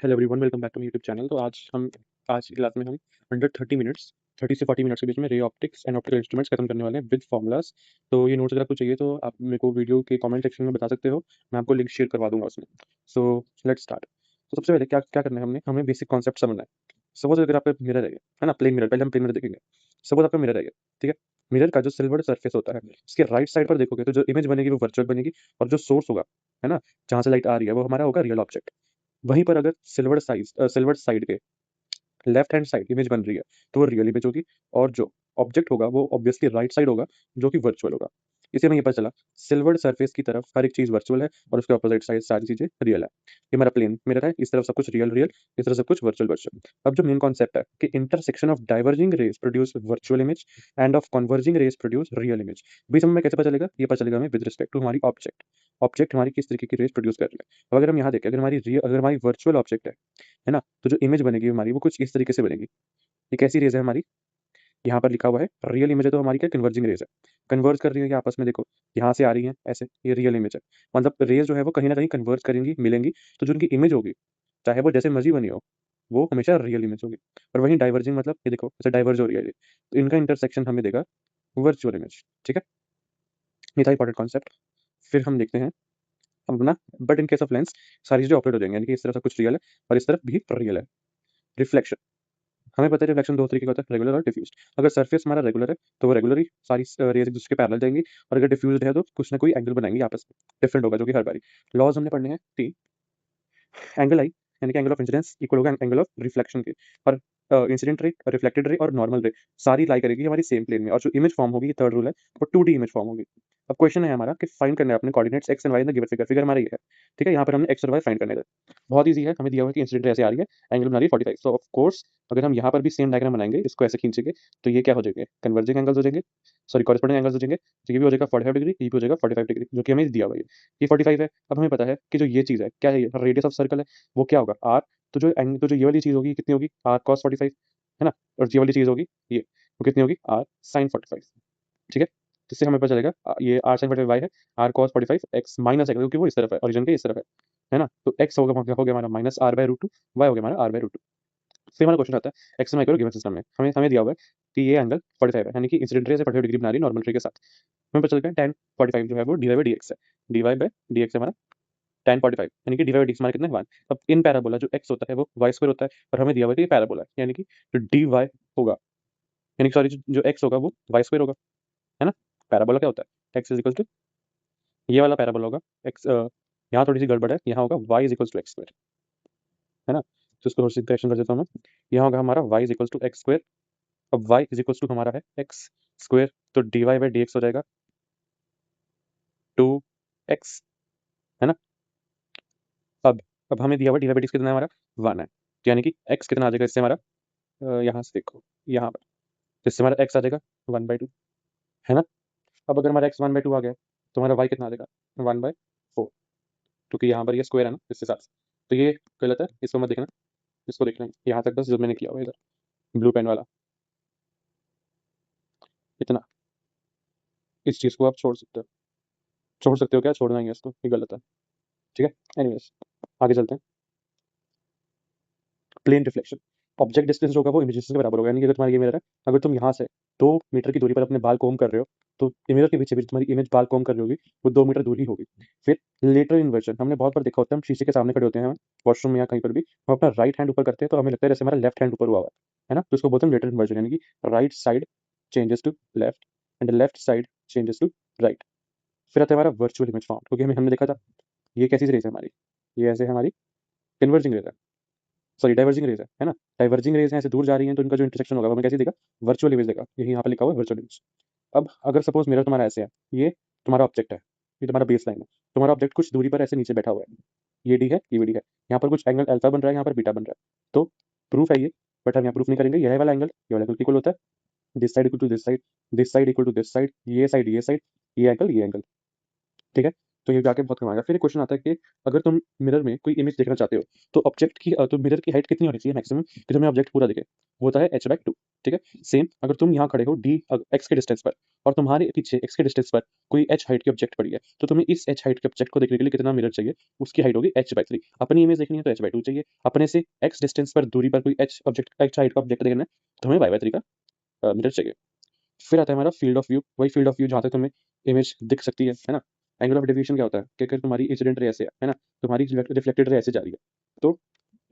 Hello everyone, welcome back to my YouTube channel. तो आज की क्लास में हम अंडर 30 मिनट्स 30 से 40 मिनट्स के बीच में ray optics and optical instruments खत्म करने वाले हैं विद फॉर्मूलाज। तो ये नोट्स अगर आपको चाहिए तो आप मेरे को वीडियो के कमेंट सेक्शन में बता सकते हो, मैं आपको लिंक शेयर करवा दूंगा उसमें। So let's start. तो सबसे पहले क्या क्या करना है, हमें बेसिक कॉन्सेप्ट समझना है। सपोज अगर आपका मिरर है ना, प्लेन मिरर। पहले हम प्लेन मिरर देखेंगे। सपोज आपका मिरर है, ठीक है। मिरर का जो सिल्वर सरफेस होता है, उसके राइट साइड पर देखोगे तो जो इमेज बनेगी वो वर्चुअल बनेगी, और जो सोर्स होगा, है ना, जहाँ से लाइट आ रही है, वो हमारा होगा रियल ऑब्जेक्ट। वहीं पर अगर सिल्वर साइड के लेफ्ट हैंड साइड इमेज बन रही है तो वो रियल इमेज होगी, और जो ऑब्जेक्ट होगा वो ऑब्वियसली राइट साइड होगा, जो कि वर्चुअल होगा। इसे हमें ये पता चला, सिल्वर सरफेस की तरफ हर एक चीज वर्चुअल है और उसके ऑपोजिट साइड सारी चीजें रियल है। ये हमारा प्लेन मिरर है, इस तरफ सब कुछ रियल रियल, इस तरफ सब कुछ वर्चुअल वर्चुअल। अब जो मेन कॉन्सेप्ट है कि intersection of diverging rays produce virtual image and of converging rays produce real image. बीच में कैसे पता चलेगा? ये पता चलेगा हमें विद रिस्पेक्ट टू हमारी ऑब्जेक्ट। ऑब्जेक्ट हमारी किस तरीके की रेज प्रोड्यूस कर रही है। अब अगर हम यहाँ देखें, अगर हमारी वर्चुअल ऑब्जेक्ट है ना, तो जो इमेज बनेगी हमारी वो कुछ इस तरीके से बनेगी। ये कैसी रेज है हमारी? यहाँ पर लिखा हुआ है रियल इमेज है, तो हमारी क्या कन्वर्जिंग रेज है, कन्वर्ज कर रही है कि आपस में। देखो यहाँ से आ रही है ऐसे, ये रियल इमेज है। मतलब रेज जो है वो कहीं ना कहीं कन्वर्ज करेंगी, मिलेंगी। तो जो उनकी इमेज होगी, चाहे वो जैसे मर्जी बनी हो, वो हमेशा रियल इमेज होगी। और वहीं डाइवर्जिंग मतलब ये देखो ऐसे डाइवर्ज हो रही है ये, तो इनका इंटरसेक्शन हमें देगा वर्चुअल इमेज। ठीक है, ये था इंपॉर्टेंट कॉन्सेप्ट। फिर हम देखते हैं अपना, but in case of lens सारी चीजें ऑपरेट हो जाएंगी, यानी कि इस तरफ से कुछ रियल है और इस तरफ भी रियल है। रिफ्लेक्शन, हमें पता है रिफ्लेक्शन दो तरीके का होता है, रेगुलर और डिफ्यूज। अगर सरफेस हमारा रेगुलर है तो वो रेगुलर ही सारी रेज एक दूसरे के पैरेलल जाएंगी, और अगर डिफ्यूज है तो कुछ ना कोई एंगल बनाएंगे आपस में, डिफरेंट होगा जो कि हर बारी। लॉज हमने पढ़ने हैं तीन। एंगल आई यानी कि एंगल ऑफ इंसिडेंस इक्वल होगा एंगल ऑफ रिफ्लेक्शन के, और इंसिडेंट रे, रिफ्लेक्टेड रे और नॉर्मल रे सारी लाई करेगी हमारी सेम प्लेन में, और जो इमेज फॉर्म होगी, थर्ड रूल है, वो 2D इमेज फॉर्म होगी। अब क्वेश्चन है हमारा कि फाइंड करना है अपने coordinates x and y in the given figure. Figure हमारा ये है, ठीक है। यहाँ पर हमने एक्स और वाई फाइंड करने हैं। बहुत ईजी है, हमें दिया हुआ है कि इंसिडेंट रे ऐसे आ रही है, एंगल बना रही है 45। सो ऑफ कोर्स अगर हम यहाँ पर भी सेम डायग्राम बनाएंगे, इसको ऐसे खींचेंगे, तो ये क्या हो जाएंगे? कन्वर्जिंग एंगल्स हो जाएंगे, सॉरी कॉरेस्पॉन्डिंग एंगल्स हो जाएंगे। तो ये भी हो जाएगा 45 डिग्री, ये भी हो जाएगा 45 डिग्री, जो कि हमें दिया हुआ है। ये 45 है। अब हमें पता है कि जो ये चीज़ है क्या है, ये रेडियस ऑफ सर्कल है, वो क्या होगा? आर। तो जो ये वाली चीज़ होगी कितनी होगी? आर कॉस 45, है ना। और ये वाली चीज़ होगी ये, वो कितनी होगी? R sine 45। ठीक है, जिससे हमें पता चलेगा ये आर साइन 45 वाई है, आर कॉस 45 एक्स माइनस है, क्योंकि वो इस तरफ है, ओरिजिन के इस तरफ है ना। तो एक्स हो गया हमारा minus r by root two, y हो गया हमारा आर बाय रूट टू। फिर हमारा क्वेश्चन आता है एक्स वाई गिवन सिस्टम में हमें हमें दिया हुआ है कि ये एंगल 45 है, यानी कि इंसिडेंट रे से 45 डिग्री बना रही है नॉर्मल रे के साथ। हमें पता चल गया tan 45 जो है वो D Y by D X है। D Y by D X हमारा tan 45, यानी कि D Y by D X हमारा कितना है 1। अब इन पैराबोला जो x होता है वो y स्क्वायर होता है, और हमें दिया हुआ है कि ये पैराबोला है, यानी कि जो डी वाई होगा, यानी कि सॉरी जो x होगा वो y स्क्वायर होगा, है ना। पैराबोला क्या होता है? x इज इक्वल टू, ये वाला पैराबोला होगा x, यहाँ थोड़ी सी गड़बड़ है, यहाँ होगा y is equal to x square, है ना। तो इसको थोड़ी सी करेक्शन कर देता हूँ मैं। यहाँ होगा हमारा y is equal to x square. अब y इज इक्वल टू हमारा है एक्स स्क्वायर, तो d Y by D x हो जाएगा 2x, है ना। अब हमें दिया हुआ d Y by D x कितना है हमारा? 1 है, यानी कि x कितना आ जाएगा इससे हमारा? यहाँ से देखो, यहाँ पर, जिससे हमारा x आ जाएगा 1/2, है ना। अब अगर हमारा x 1/2 आ गया तो हमारा y कितना आ जाएगा? 1/4, क्योंकि यहाँ पर ये स्क्वायर है ना, इस हिसाब से। तो ये गलत है, इसको मत देखना, इसको देखना है यहाँ तक बस, जो मैंने किया हुआ है इधर ब्लू पेन वाला, इतना। इस चीज़ को आप छोड़ सकते हो क्या? छोड़ना ही है इसको, ये गलत है। ठीक है, एनीवेज आगे चलते हैं। प्लेन रिफ्लेक्शन, ऑब्जेक्ट डिस्टेंस जो होगा वो इमेज डिस्टेंस के बराबर होगा, यानी कि अगर तुम्हारा ये मिरर है, अगर तुम यहाँ से 2 मीटर की दूरी पर अपने बाल कोम कर रहे हो, तो मिरर के पीछे भी तुम्हारी इमेज बाल कोम कर रही होगी, वो 2 मीटर दूर ही होगी। फिर लेटरल इन्वर्जन, हमने बहुत बार देखा होता है, हम शीशे के सामने खड़े होते हैं वॉशरूम में या कहीं पर भी, हम अपना राइट हैंड ऊपर करते हैं तो हमें लगता है जैसे हमारा लेफ्ट हैंड ऊपर हुआ है ना। तो उसको बोलते हैं लेटरल इन्वर्जन, यानी कि right side changes to left and left side changes to right. फिर आता है हमारा वर्चुअल इमेज फॉर्म, क्योंकि हमने देखा था ये कैसी रेस है हमारी, ये ऐसे हमारी कन्वर्जिंग रेस है, सॉरी डाइवर्जिंग रेज है ना। डाइवर्जिंग रेज ऐसे दूर जा रही हैं, तो इनका जो इंटरसेक्शन होगा वो हमें कैसे देगा? वर्चुअल इमेज देगा, यही यहाँ पे लिखा हुआ है वर्चुअल इमेज। अब अगर सपोज मिरर तुम्हारा ऐसे है, ये तुम्हारा ऑब्जेक्ट है, ये तुम्हारा बेस लाइन है, तुम्हारा ऑब्जेक्ट कुछ दूरी पर ऐसे नीचे बैठा हुआ है, ये डी है, ये भी डी है, यहाँ पर कुछ एंगल अल्फा बन रहा है, यहाँ पर बीटा बन रहा है, तो प्रूफ है ये, बट हम यहाँ प्रूफ नहीं करेंगे। यह वाला एंगल ये वाला एंगल इक्वल होता है, this side equal to this side, this side equal to this side, ये साइड ये साइड, ये एंगल ये एंगल, ठीक है। तो ये जाके बहुत कमाएगा। फिर एक क्वेश्चन आता है कि अगर तुम मिरर में कोई इमेज देखना चाहते हो, तो ऑब्जेक्ट की तो मिरर की हाइट कितनी होनी चाहिए मैक्सिमम कि तुम्हें ऑब्जेक्ट पूरा दिखे? वो होता है h/2। ठीक है? सेम अगर तुम यहाँ खड़े हो d x के डिस्टेंस पर और तुम्हारे पीछे x के डिस्टेंस पर कोई h हाइट की ऑब्जेक्ट पड़ी है, तो तुम्हें इस h हाइट के ऑब्जेक्ट को देखने के लिए कितना मिरर चाहिए? उसकी हाइट होगी h/3। अपनी इमेज देखनी है तो h/2 चाहिए। अपने से x डिस्टेंस पर दूरी पर कोई h हाइट का ऑब्जेक्ट देखना है, तो हमें y/3 का मिरर चाहिए। फिर आता है हमारा फील्ड ऑफ व्यू। वही फील्ड ऑफ व्यू जहाँ तक तुम्हें इमेज दिख सकती है ना? एंगल ऑफ डेविएशन क्या होता है कि अगर तुम्हारी इंसिडेंट रे ऐसे है ना? तुम्हारी रिफ्लेक्टेड रे ऐसे जा रही है, तो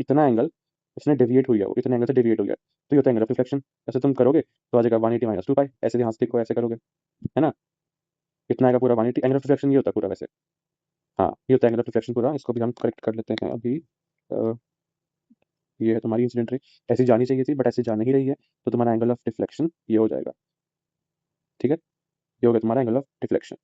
इतना एंगल इसने डेविएट हुई है, वो इतने एंगल से डेविएट हो गया, तो ये होता है एंगल ऑफ रिफ्लेक्शन। ऐसे तुम करोगे तो आ जाएगा 180 माइनस 2 पाई। ऐसे यहाँ से देखो, ऐसे करोगे, है ना? कितना आएगा पूरा 180। एंगल ऑफ रिफ्लेक्शन ये होता है पूरा वैसे। हाँ, ये होता है एंगल ऑफ रिफ्लेक्शन पूरा। इसको भी हम करेक्ट कर लेते हैं अभी। अ, ये है तुम्हारी इंसिडेंट रे, ऐसी जानी चाहिए थी बट ऐसे जा नहीं रही है, तो तुम्हारा एंगल ऑफ डिफ्लेक्शन ये हो जाएगा। ठीक है? ये हो गया तुम्हारा एंगल ऑफ डिफ्लेक्शन।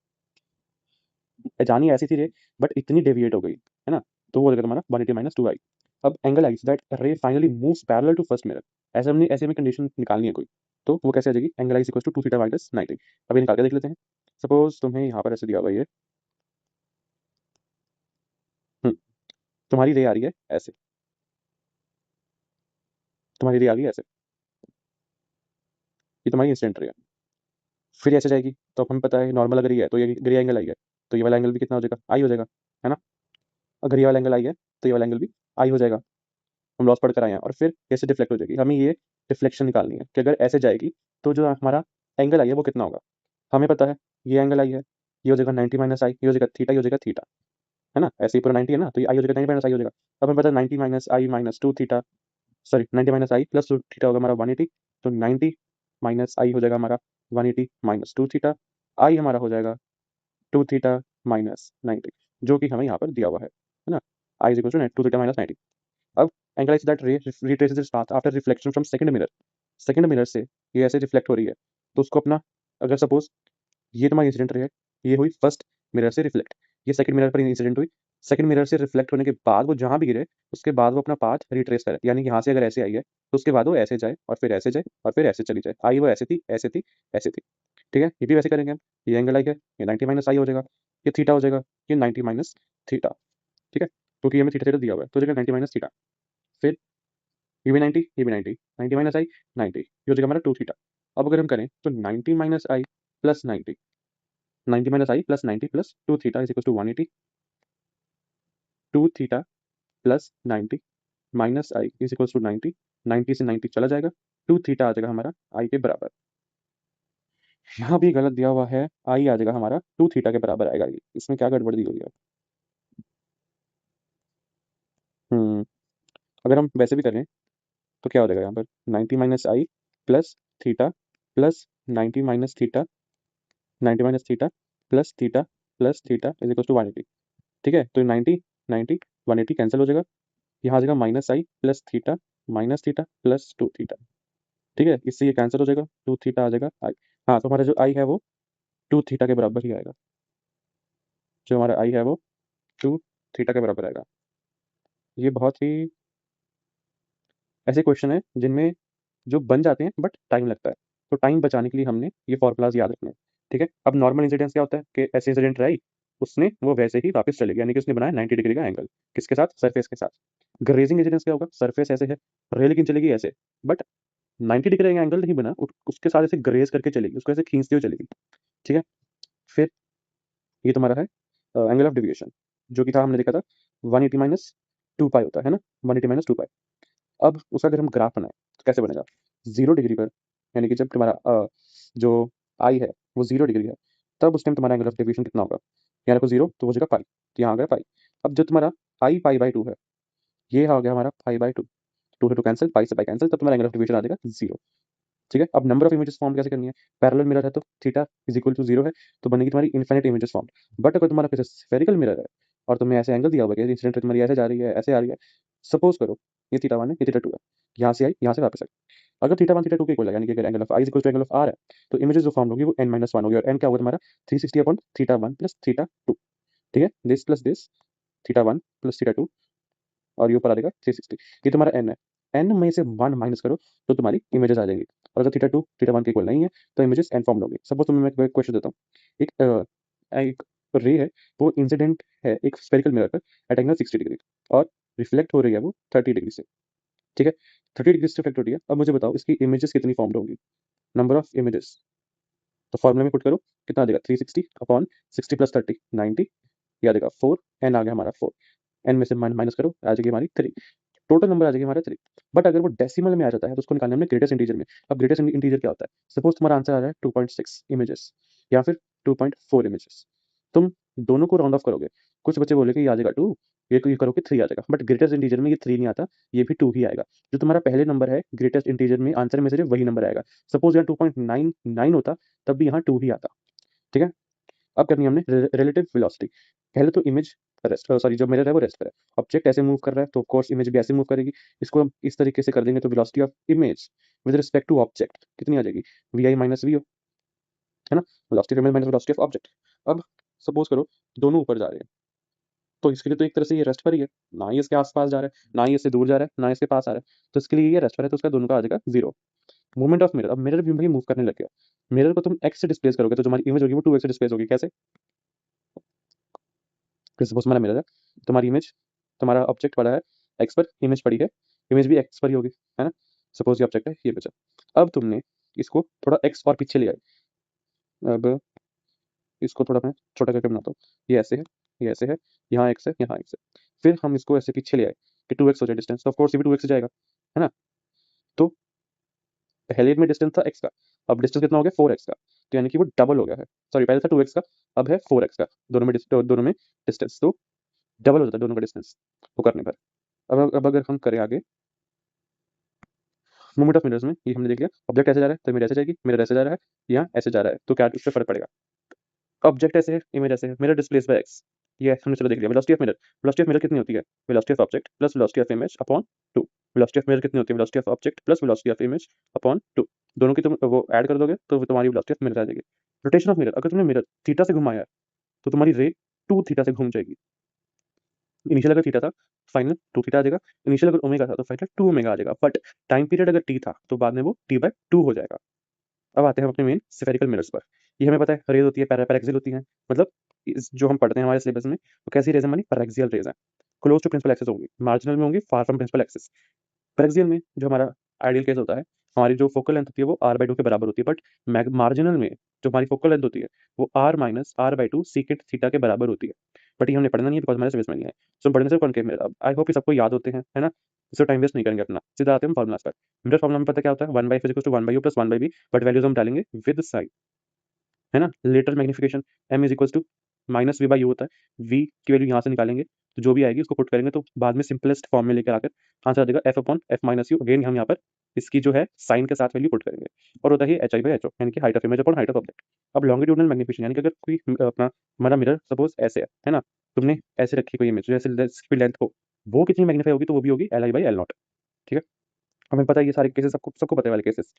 जानी ऐसी थी रे, बट इतनी डेविएट हो गई, है ना? तो वो हो जाएगा तुम्हारा 180 माइनस 2 आई। अब angle i that ray finally moves parallel to first mirror. ऐसे हमें कंडीशन निकालनी है कोई, तो वो कैसे आ जाएगी? Angle i equal to 2 theta minus 90। अभी निकाल के देख लेते हैं। सपोज तुम्हें यहाँ पर ऐसे दिया हुआ है ये, हम्म, तुम्हारी रे आ रही है ऐसे, तुम्हारी रे आ रही है ऐसे, ये तुम्हारी इंसिडेंट रे है। फिर ऐसे जाएगी, तो अब हमें पता है नॉर्मल अगर ये है तो ये ग्रे एंगल आई है, तो ये वाला एंगल भी कितना हो जाएगा? आई हो जाएगा, है ना? अगर ये वाला एंगल आई है तो ये वाला एंगल भी आई हो जाएगा। हम लॉस पढ़ कर आए हैं। और फिर कैसे डिफ्लेक्ट हो जाएगी, हमें ये डिफ्लेक्शन निकालनी है कि अगर ऐसे जाएगी तो जो हमारा एंगल आई है वो कितना होगा। हमें पता है ये एंगल आई है, ये हो जाएगा 90 माइनस आई, ये हो जाएगा थीटा, ये हो जाएगा थीटा, है ना? ऐसे ही पूरा 90 है ना, तो ये आई हो जाएगा 90 माइनस आई हो जाएगा। अब हमें पता है 90 minus I minus 2 theta, sorry 90 minus i plus 2 theta होगा हमारा 180। तो 90 माइनस आई हो जाएगा हमारा 180 माइनस 2 थीटा। आई हमारा हो जाएगा 2 थीटा माइनस 90, जो कि हमें यहाँ पर दिया हुआ है ना? I is equal to 2 theta minus 90। अब angle is that ray retraces its path after reflection from second mirror। Second mirror से ये ऐसे रिफ्लेक्ट हो रही है, तो उसको अपना, अगर सपोज ये तुम्हारी इंसिडेंट रे है, ये हुई फर्स्ट मिरर से रिफ्लेक्ट, ये सेकंड मिरर पर इंसिडेंट हुई। सेकंड मिरर से रिफ्लेक्ट होने के बाद वो जहां भी गिरे, उसके बाद वो अपना पाथ रिट्रेस करे, यानी कि यहाँ से अगर ऐसे आई है तो उसके बाद वो ऐसे जाए और फिर ऐसे जाए और फिर ऐसे चली जाए। आई वो ऐसे थी, ऐसे थी, ऐसे थी। ठीक है? ये भी वैसे करेंगे हम। ये एंगल आई है, ये 90 माइनस आई हो जाएगा, ये थीटा हो जाएगा, ये 90 माइनस थीटा। ठीक है? क्योंकि ये हमें थीटा थीटा दिया हुआ है, तो हो जाएगा 90 माइनस थीटा। फिर ये भी 90, ये भी 90, 90 माइनस आई 90, ये हो जाएगा हमारा 2 थीटा। अब अगर हम करें तो 90 minus i plus 90, 90 minus i plus 90 plus 2 theta is equal to 180। 2 theta plus 90 minus i is equal to 90, 90 से 90 चला जाएगा, 2 थीटा आ जाएगा हमारा आई के बराबर। यहाँ भी गलत दिया हुआ है, आई आ जाएगा हमारा 2 थीटा के बराबर आएगा। ये इसमें क्या गड़बड़ दी हुई है? हम्म अगर हम वैसे भी करें तो क्या हो जाएगा यहाँ पर? 90 minus i plus theta plus 90 minus theta, 90 minus theta plus theta is equal to 180। ठीक है? तो 90 90 180 कैंसिल हो जाएगा, यहाँ आ जाएगा माइनस थीटा प्लस 2 थीटा। ठीक है? इससे ये कैंसिल हो जाएगा, 2 थीटा आ जाएगा आई। हाँ, तो हमारा जो आई है वो 2 थीटा के बराबर ही आएगा। जो हमारा आई है वो 2 थीटा के बराबर आएगा। ये बहुत ही ऐसे क्वेश्चन है जिनमें जो बन जाते हैं बट टाइम लगता है, तो टाइम बचाने के लिए हमने ये फॉर्मूलाज याद रखने हैं। ठीक है? अब नॉर्मल इंसिडेंस क्या होता है कि ऐसे इंसिडेंट रही, उसने वो वैसे ही वापस चले गया, यानी कि उसने बनाया 90 डिग्री का एंगल। किसके साथ? सरफेस के साथ। ग्रेजिंग इंसिडेंस क्या होगा? सरफेस ऐसे है, रे लेकिन चलेगी ऐसे, बट 90 डिग्री का एंगल नहीं बना, उसके साथ ऐसे ग्रेज करके चलेगी, उसको ऐसे खींचते हुए चलेगी। ठीक है? फिर ये तुम्हारा है एंगल ऑफ डेविएशन, जो कि था हमने देखा था 180 माइनस 2 पाई होता है ना, 180 माइनस 2 पाई। अब उसका अगर हम ग्राफ बनाए तो कैसे बनेगा? 0 डिग्री पर, यानी कि जब तुम्हारा जो आई है वो 0 डिग्री है, तब उस टाइम तुम्हारा एंगल ऑफ डेविएशन कितना होगा? यहाँ देखो 0 तो हो जाएगा पाई, तो यहाँ आ गया पाई। अब जो तुम्हारा आई पाई बाई 2 है, ये आ गया हमारा पाई बाई 2, 2 से 2 कैंसिल, पाई से पाई कैंसिल, तब तुम्हारा एंगल ऑफ डेविएशन आ जाएगा 0। ठीक है? अब नंबर ऑफ इमेजेस फॉर्म कैसे करनी है? पैरेलल मिरर है तो थीटा इज इक्वल टू 0 है, तो बनेगी तुम्हारी इन्फिनिट इमेजेस फॉर्म। बट अगर तुम्हारा किसी स्फेरिकल मिरर है और तुम्हें ऐसे एंगल दिया हुआ है, इंसिडेंट तुम्हारी ऐसे जा रही है, ऐसे आ रही है, सपोज करो ये थीटा 1 है, ये थीटा 2 है, यहाँ से आई, यहाँ से वापस आई। अगर थीटा 1 थीटा 2 के इक्वल है, यानी कि अगर angle of i is equal to angle of r है, तो इमेजेस जो फॉर्म होगी वो n माइनस 1 होगी, और n क्या होगा तुम्हारा? 360 अपॉन थीटा 1 प्लस थीटा 2। ठीक है? This plus this, theta 1 plus theta 2, और ये ऊपर आ जाएगा 360। ये तुम्हारा n है, n में से 1 माइनस करो तो तुम्हारी इमेजेस आ जाएंगी। और अगर थीटा 2 थीटा 1 के इक्वल नहीं है तो इमेजेस n फॉर्म होगी। सपोज तुम्हें मैं क्वेश्चन देता हूँ, एक रे है वो इंसिडेंट है एक स्फेरिकल मिरर पर एट एंगल 60 डिग्री और रिफ्लेक्ट हो रही है वो 30 डिग्री से, ठीक है। 30 डिग्री से रिफ्लेक्ट हो रही है। अब मुझे बताओ इसकी इमेजेस कितनी फॉर्म्ड होंगी, नंबर ऑफ इमेजेस। तो फॉर्मूला में पुट करो, कितना आ जाएगा 360 अपॉन 60 प्लस 30 90, ये आ जाएगा 4, एन आ गया हमारा 4, एन में से माइनस करो आ जाएगी हमारी 3, टोटल नंबर आ जाएगी हमारा 3। बट अगर वो डेसिमल में आ जाता है तो उसको निकालना हमने ग्रेटेस्ट इंटीजर में। अब ग्रेटेस्ट इंटीजर क्या होता है, सपोज तुम्हारा आंसर आ रहा है 2.6 इमेजेस या फिर 2.4 इमेजेस, तुम दोनों को राउंड ऑफ करोगे, कुछ बच्चे बोले कि ये आ जाएगा 2, ये करोगे 3 आ जाएगा, बट ग्रेटेस्ट इंटीजर में ये 3 नहीं आता, ये भी 2 ही आएगा। जो तुम्हारा पहले नंबर है ग्रेटेस्ट इंटीजर में आंसर में सिर्फ वही नंबर आएगा। सपोज यहाँ 2.99 होता तब भी यहाँ 2 ही आता, ठीक है। अब करनी है हमने रिलेटिव वेलोसिटी। पहले तो इमेज रेस्ट, सॉरी जो मिरर है वो रेस्ट पर है, ऑब्जेक्ट ऐसे मूव कर रहा है तो ऑफ कोर्स इमेज भी ऐसे मूव करेगी। इसको हम इस तरीके से कर देंगे तो velocity of image with respect to object कितनी आ जाएगी, वी आई माइनस वी, है ना, velocity of image minus velocity of object. अब सपोज करो दोनों ऊपर जा रहे हैं, तो इसके लिए तो एक तरह से ये रेस्ट पर ही है, ना ही इसके आसपास जा रहा है ना ही इससे दूर जा रहा है ना इसके पास आ रहा है, तो इसके लिए ये रेस्ट पर है, तो उसका दोनों का आ जाएगा 0। मूवमेंट ऑफ मिरर, अब मिरर भी भाई मूव करने लग गया, मिरर को तुम एक्स से डिस्प्लेस करोगे तो जो हमारी इमेज होगी वो 2x से डिस्प्लेस होगी। कैसे, सपोज हमारा मिरर है, तुम्हारी इमेज, तुम्हारा ऑब्जेक्ट पड़ा है एक्स पर, इमेज पड़ी है, इमेज भी एक्स पर ही होगी, है ना। सपोज ये ऑब्जेक्ट है ये बचा, अब तुमने इसको थोड़ा एक्स और पीछे ले आए, अब इसको थोड़ा मैं छोटा करके बनाता हूँ, ये ऐसे है ये ऐसे है, यहाँ एक्स है यहाँ एक्स है, फिर हम इसको ऐसे पीछे ले आए कि 2x हो जाए डिस्टेंस, तो ऑफकोर्स ये भी 2x हो जाएगा, है ना। तो पहले में डिस्टेंस था x का, अब डिस्टेंस कितना हो गया 4x का, तो यानी कि वो डबल हो गया है। सॉरी पहले था 2x का, अब है 4x का, दोनों में डिस्टेंस तो डबल हो जाता है दोनों का डिस्टेंस वो करने पर। अब अगर हम करें आगे मूवमेंट ऑफ मिरर्स में, ये हमने देख लिया, ऑब्जेक्ट ऐसे जा रहा है तो इमेज ऐसे जाएगी, मिरर ऐसे जा रहा है या ऐसे जा रहा है, तो क्या उससे फर्क पड़ेगा। ऑब्जेक्ट ऐसे है इमेज ऐसे है, मिरर डिस्प्लेस बाय एक्स, ये हमने चलो देख लिया। वेलोसिटी ऑफ मिरर कितनी होती है, velocity of object plus velocity of image upon 2। Velocity of mirror कितनी होती है, velocity of object plus velocity of image upon 2, दोनों की तुम वो ऐड कर दोगे तो तुम्हारी वेलोसिटी ऑफ मिरर आ जाएगी। रोटेशन ऑफ मिरर, अगर तुमने मिरर थीटा से घुमाया तो तुम्हारी रे 2 थीटा से घूम जाएगी। इनिशियल अगर थीटा था फाइनल 2 थीटा आ जाएगा, इनिशियल अगर ओमेगा था तो फाइनल 2 ओमेगा आ जाएगा, बट टाइम पीरियड अगर टी था तो बाद में वो टी बाय 2 हो जाएगा। अब आते हैं अपने मेन स्फेरिकल मिरर्स पर। ये हमें पता है रेज होती है पैराक्सियल होती है, मतलब जो हम पढ़ते हैं हमारे सिलेबस में वो कैसी रेज है, हमारी पैराक्सियल रेज है, क्लोज टू प्रिंसिपल एक्सिस होगी, मार्जिनल में होंगी, far from principal axis. Paraxial में जो हमारा आइडियल केस होता है, हमारी जो फोकल लेंथ होती है वो r/2 के बराबर होती है, बट मार्जिनल में जो हमारी फोकल लेंथ होती है वो r minus r/2 secant theta के बराबर होती है। बट ये हमने पढ़ना नहीं है बिकॉज हमारे सिलेबस में नहीं है, सो हम पढ़ने से कॉनकेव मिरर। अब आई होप ये सबको याद होते हैं, है ना, इससे टाइम वेस्ट नहीं करेंगे अपना, सीधा आते हैं हम फॉर्मुलाज पर। मिरर फॉर्मुला में पता क्या होता है, 1/f is equal to 1/u plus 1/v, but values हम डालेंगे विद साइन, है ना। Later magnification m is equal to minus v by u होता है, v की वैल्यू यहाँ से निकालेंगे तो जो भी आएगी उसको पुट करेंगे तो बाद में सिंपलेस्ट फॉर्म में लेकर आकर आंसर आ जाएगा f upon f minus you. Again हम यहाँ पर इसकी जो है साइन के साथ वैल्यू पुट करेंगे और होता है H I by h o, यानी कि height of image upon height of object. अब लॉन्गिट्यूडनल मैग्निफिकेशन, यानी कि अगर कोई अपना हमारा मिरर सपोज ऐसे है ना, तुमने ऐसे रखी कोई इमेज जैसे इसकी लेंथ को, वो कितनी मैग्नीफाई होगी तो वो भी होगी L I by L not, ठीक है। हमें पता है ये सारे केसेस सबको सबको पता है वाले cases.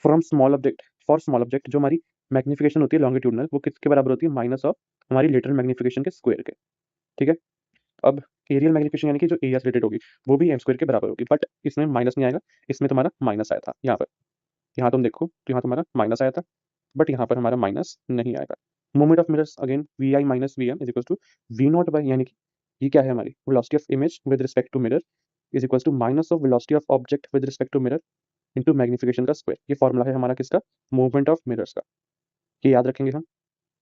From small object, for small object जो हमारी मैग्निफिकेशन होती है लॉन्गिट्यूडनल वो किसके बराबर होती है, माइनस ऑफ हमारी लेटरल मैग्निफिकेशन के स्क्वायर के, ठीक है। अब एरियल मैग्निफिकेशन यानी कि जो एरिया से रिलेटेड होगी वो भी एम स्क्वायर के बराबर होगी, बट इसमें माइनस नहीं आएगा, इसमें तुम्हारा माइनस आया था यहाँ पर, यहाँ तुम देखो तो यहाँ तुम्हारा माइनस आया था, बट यहाँ पर हमारा माइनस नहीं आएगा। Movement of mirrors again v i minus v m is equal to we not by, यानी कि ये क्या है हमारी velocity of image with respect to mirror is equal to minus of velocity of object with respect to mirror into magnification का square. ये formula है हमारा किसका, मूवमेंट ऑफ मिरर्स का, ये याद रखेंगे हम,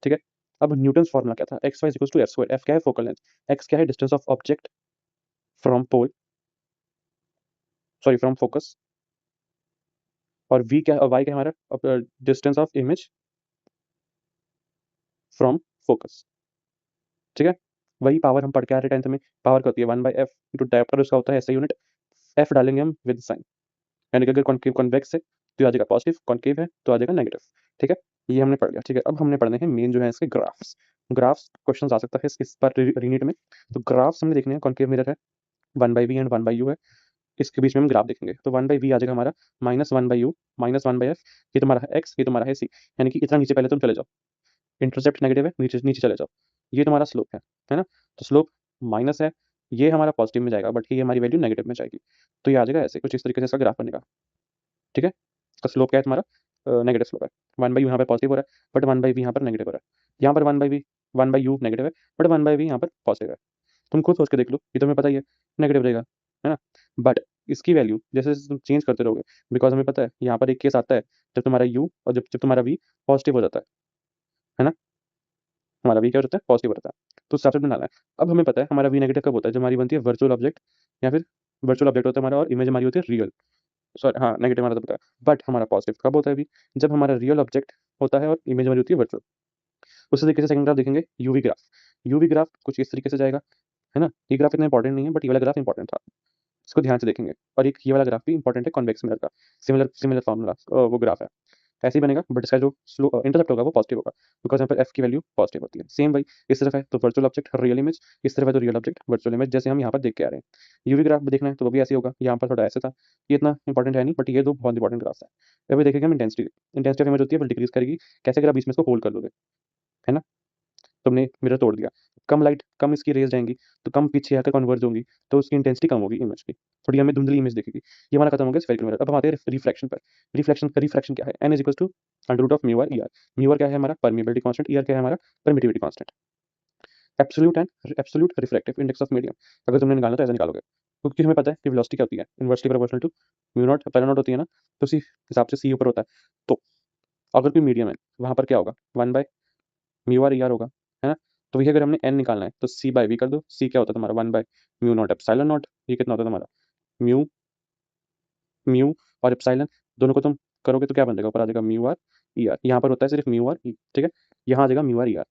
ठीक है। अब न्यूटन फॉर्मूला क्या था, x Y is equal to F square, f क्या है फोकल लेंथ, एक्स क्या है distance of object from pole, sorry from focus, और वी क्या, वाई क्या है हमारा distance of image from focus, ठीक है। वही पावर हम पढ़ के आ रहे 10th में, पावर क्या होती है 1/f इंटू डायप्टर उसका होता है ऐसा यूनिट, एफ डालेंगे हम विद साइन, यानी कि अगर कॉन्केव कॉन्वेक्स है तो आ जाएगा पॉजिटिव, कॉन्केव है तो आ जाएगा नेगेटिव, ठीक है। ये हमने पढ़ लिया, ठीक है। अब हमने पढ़ने हैं मेन जो है इसके ग्राफ्स। ग्राफ्स क्वेश्चन आ सकता है इस पर रीनीट में, तो ग्राफ्स हमने देखने हैं, कॉन्केव मिरर है, 1/v एंड 1/u है, इसके बीच में हम ग्राफ देखेंगे तो 1/v आ जाएगा हमारा माइनस 1/u माइनस 1/f, ये तुम्हारा है x, ये तुम्हारा है c, यानी कि इतना नीचे पहले तुम चले जाओ, इंटरसेप्ट नेगेटिव है, नीचे नीचे चले जाओ, ये तुम्हारा स्लोप है ना, तो स्लोप माइनस है, ये हमारा पॉजिटिव में जाएगा बट ये हमारी वैल्यू नेगेटिव में जाएगी, तो ये आ जाएगा ऐसे कुछ इस तरीके से इसका ग्राफ बनेगा, ठीक है। इसका स्लोप क्या है तुम्हारा नेगेटिव स्लोप है, 1/u यहाँ पर पॉजिटिव हो रहा है बट 1/v यहाँ पर नेगेटिव हो रहा है, यहाँ पर 1/v 1 बाई यू नेगेटिव है, बट 1 बाई वी यहाँ पर पॉजिटिव है। तुम खुद सोच के देख लो, ये तुम्हें पता ही है नेगेटिव रहेगा, है ना। बट इसकी वैल्यू जैसे जैसे तुम चेंज करते रहोगे, बिकॉज हमें पता है यहाँ पर एक केस आता है जब तुम्हारा यू और जब जब तुम्हारा वी पॉजिटिव हो जाता है ना, हमारा वी क्या हो जाता है, पॉजिटिव हो जाता है। तो उस हिसाब से बनाना है। अब हमें पता है हमारा वी नेगेटिव कब होता है, जब हमारी बनती है वर्चुअल ऑब्जेक्ट, या फिर वर्चुअल ऑब्जेक्ट होता है हमारा और इमेज हमारी होती है रियल। सॉरी हाँ, नेगेटिव हमारा तो पता है। बट हमारा पॉजिटिव कब होता है अभी, जब हमारा रियल ऑब्जेक्ट होता है और इमेज हमारी होती है वर्चुअल। उसी तरीके से सेकंड ग्राफ देखेंगे, यूवी ग्राफ। यूवी ग्राफ कुछ इस तरीके से जाएगा, है ना। ये ग्राफ इतना इंपॉर्टेंट नहीं है, बट ये वाला ग्राफ इंपॉर्टेंट था, इसको ध्यान से देखेंगे। और एक ये वाला ग्राफ भी इंपॉर्टेंट है कॉन्वेक्स मिरर का, सिमिलर सिमिलर फॉर्मूला वो ग्राफ है, ऐसे ही बनेगा, बट इसका जो स्लो इंटरसेप्ट होगा वो पॉजिटिव होगा, बिकॉज यहाँ पर एफ की वैल्यू पॉजिटिव होती है। सेम भाई इस तरफ है तो वर्चुअल ऑब्जेक्ट रियल इमेज, इस तरफ है तो रियल ऑब्जेक्ट वर्चुअल इमेज, जैसे हम यहाँ पर देख के आ रहे हैं। यूवी ग्राफ भी देखना है तो वो भी ऐसे होगा, यहाँ पर थोड़ा ऐसे था, ये इतना इंपॉर्टेंट है नहीं, बट ये दो बहुत इंपॉर्टेंट ग्राफ्स है। अभी देखेंगे हम इंटेंसिटी, इंटेंसिटी ऑफ इमेज होती है वो डिक्रीज करेगी, कैसे अगर आप बीच में इसको होल्ड कर दोगे, है ना। तुमने मिरर तोड़ दिया, कम लाइट कम इसकी रेज जाएंगी, तो कम पीछे आकर कन्वर्ज होंगी, तो उसकी इंटेंसिटी कम होगी इमेज की, थोड़ी हमें धुंधली इमेज दिखेगी। ये हमारा खत्म हो गया स्फेरिकल मिरर। अब हम आते हैं रिफ्लेक्शन पर। रिफ्लेक्शन क्या है, n is equal to under root of mu r e r. Mu r क्या है हमारा परमिबिलिटी कांस्टेंट, ई आर क्या है हमारा permittivity constant. Absolute refractive index of medium अगर तुमने निकालना तो ऐसे निकालोगे, क्योंकि हमें पता है कि वेलोसिटी क्या होती है, inversely proportional to mu not epsilon not होती है ना, तो उसी हिसाब से सी ऊपर होता है। तो अगर कोई मीडियम है वहां पर क्या होगा, 1 by mu r e are होगा, है ना। तो वही अगर हमने n निकालना है तो c बाय वी कर दो, c क्या होता है तुम्हारा 1 by mu not epsilon not, ये कितना होता है तुम्हारा म्यू म्यू और एप्सिलॉन, दोनों को तुम करोगे तो क्या बन जाएगा, ऊपर आ जाएगा म्यू आर ई आर, यहाँ पर होता है सिर्फ म्यू आर ई, ठीक है। यहाँ आ जाएगा म्यू आर ई आर,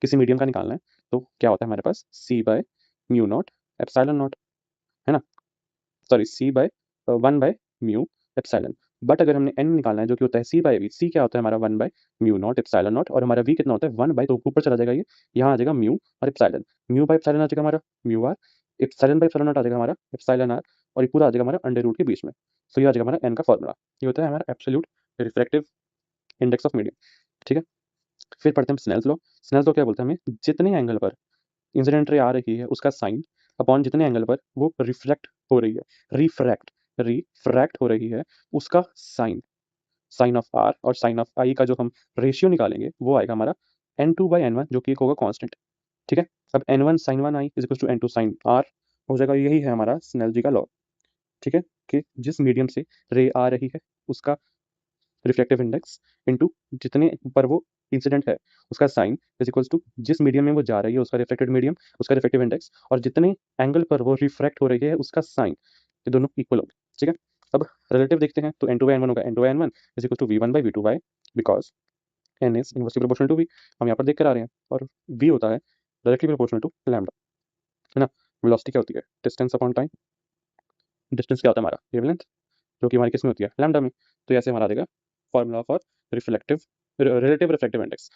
किसी मीडियम का निकालना है तो क्या होता है हमारे पास c by mu not epsilon not, है ना। Sorry c by 1 by mu epsilon. But अगर हमने n निकालना है जो कि होता है c बाय वी, c क्या होता है हमारा 1 by mu not epsilon not, और हमारा v कितना होता है 1 बाय, तो ऊपर चला जाएगा ये, यहाँ आ जाएगा म्यू और एप्सिलॉन, म्यू बाय एप्सिलॉन आ जाएगा हमारा mu R, epsilon by epsilon nought आ जाएगा हमारा एप्सिलॉन आर, और ये पूरा आ जाएगा हमारा अंडर रूट के बीच में। तो ये आ जाएगा हमारा n का फॉर्मूला, ये होता है हमारा absolute refractive index of medium, ठीक है। फिर पढ़ते हैं स्नेल्स लॉ। स्नेल्स लॉ क्या बोलते हैं हमें, जितने एंगल पर इंसिडेंट रे आ रही है उसका साइन अपॉन जितने एंगल पर वो रिफ्लेक्ट हो रही है, रिफ्रैक्ट रिफ्रैक्ट हो रही है, उसका साइन, साइन ऑफ आर और साइन ऑफ आई का जो हम रेशियो निकालेंगे वो आएगा हमारा n2/n1, जो कि एक होगा कांस्टेंट, ठीक है। अब n1 sin 1 i is equal to n2 sin r हो जाएगा, यही है हमारा स्नेल जी का लॉ, ठीक है। कि जिस मीडियम से रे आ रही है उसका रिफ्लेक्टिव इंडेक्स इनटू जितने पर वो इंसिडेंट है उसका साइन इज इक्वल्स टू जिस मीडियम में वो जा रही है उसका रिफ्लेक्टेड मीडियम, उसका रिफ्लेक्टिव इंडेक्स, और जितने एंगल पर वो रिफ्रैक्ट हो रही है उसका साइन, ये दोनों इक्वल होंगे, ठीक है। अब रिलेटिव देखते हैं तो n2/n1 होगा, n2/n1 is equal to v1/v2 because n is inversely proportional to v, हम यहाँ पर देख कर आ रहे हैं, और v होता है डायरेक्टली प्रोपोर्शनल टू लैम्डा, है ना। वेलोसिटी क्या होती है, डिस्टेंस अपॉन टाइम, डिस्टेंस क्या होता है हमारा वेवलेंथ, जो कि हमारी किस में होती है लैम्डा में। तो ऐसे हमारा आ जाएगा formula for reflective relative reflective index.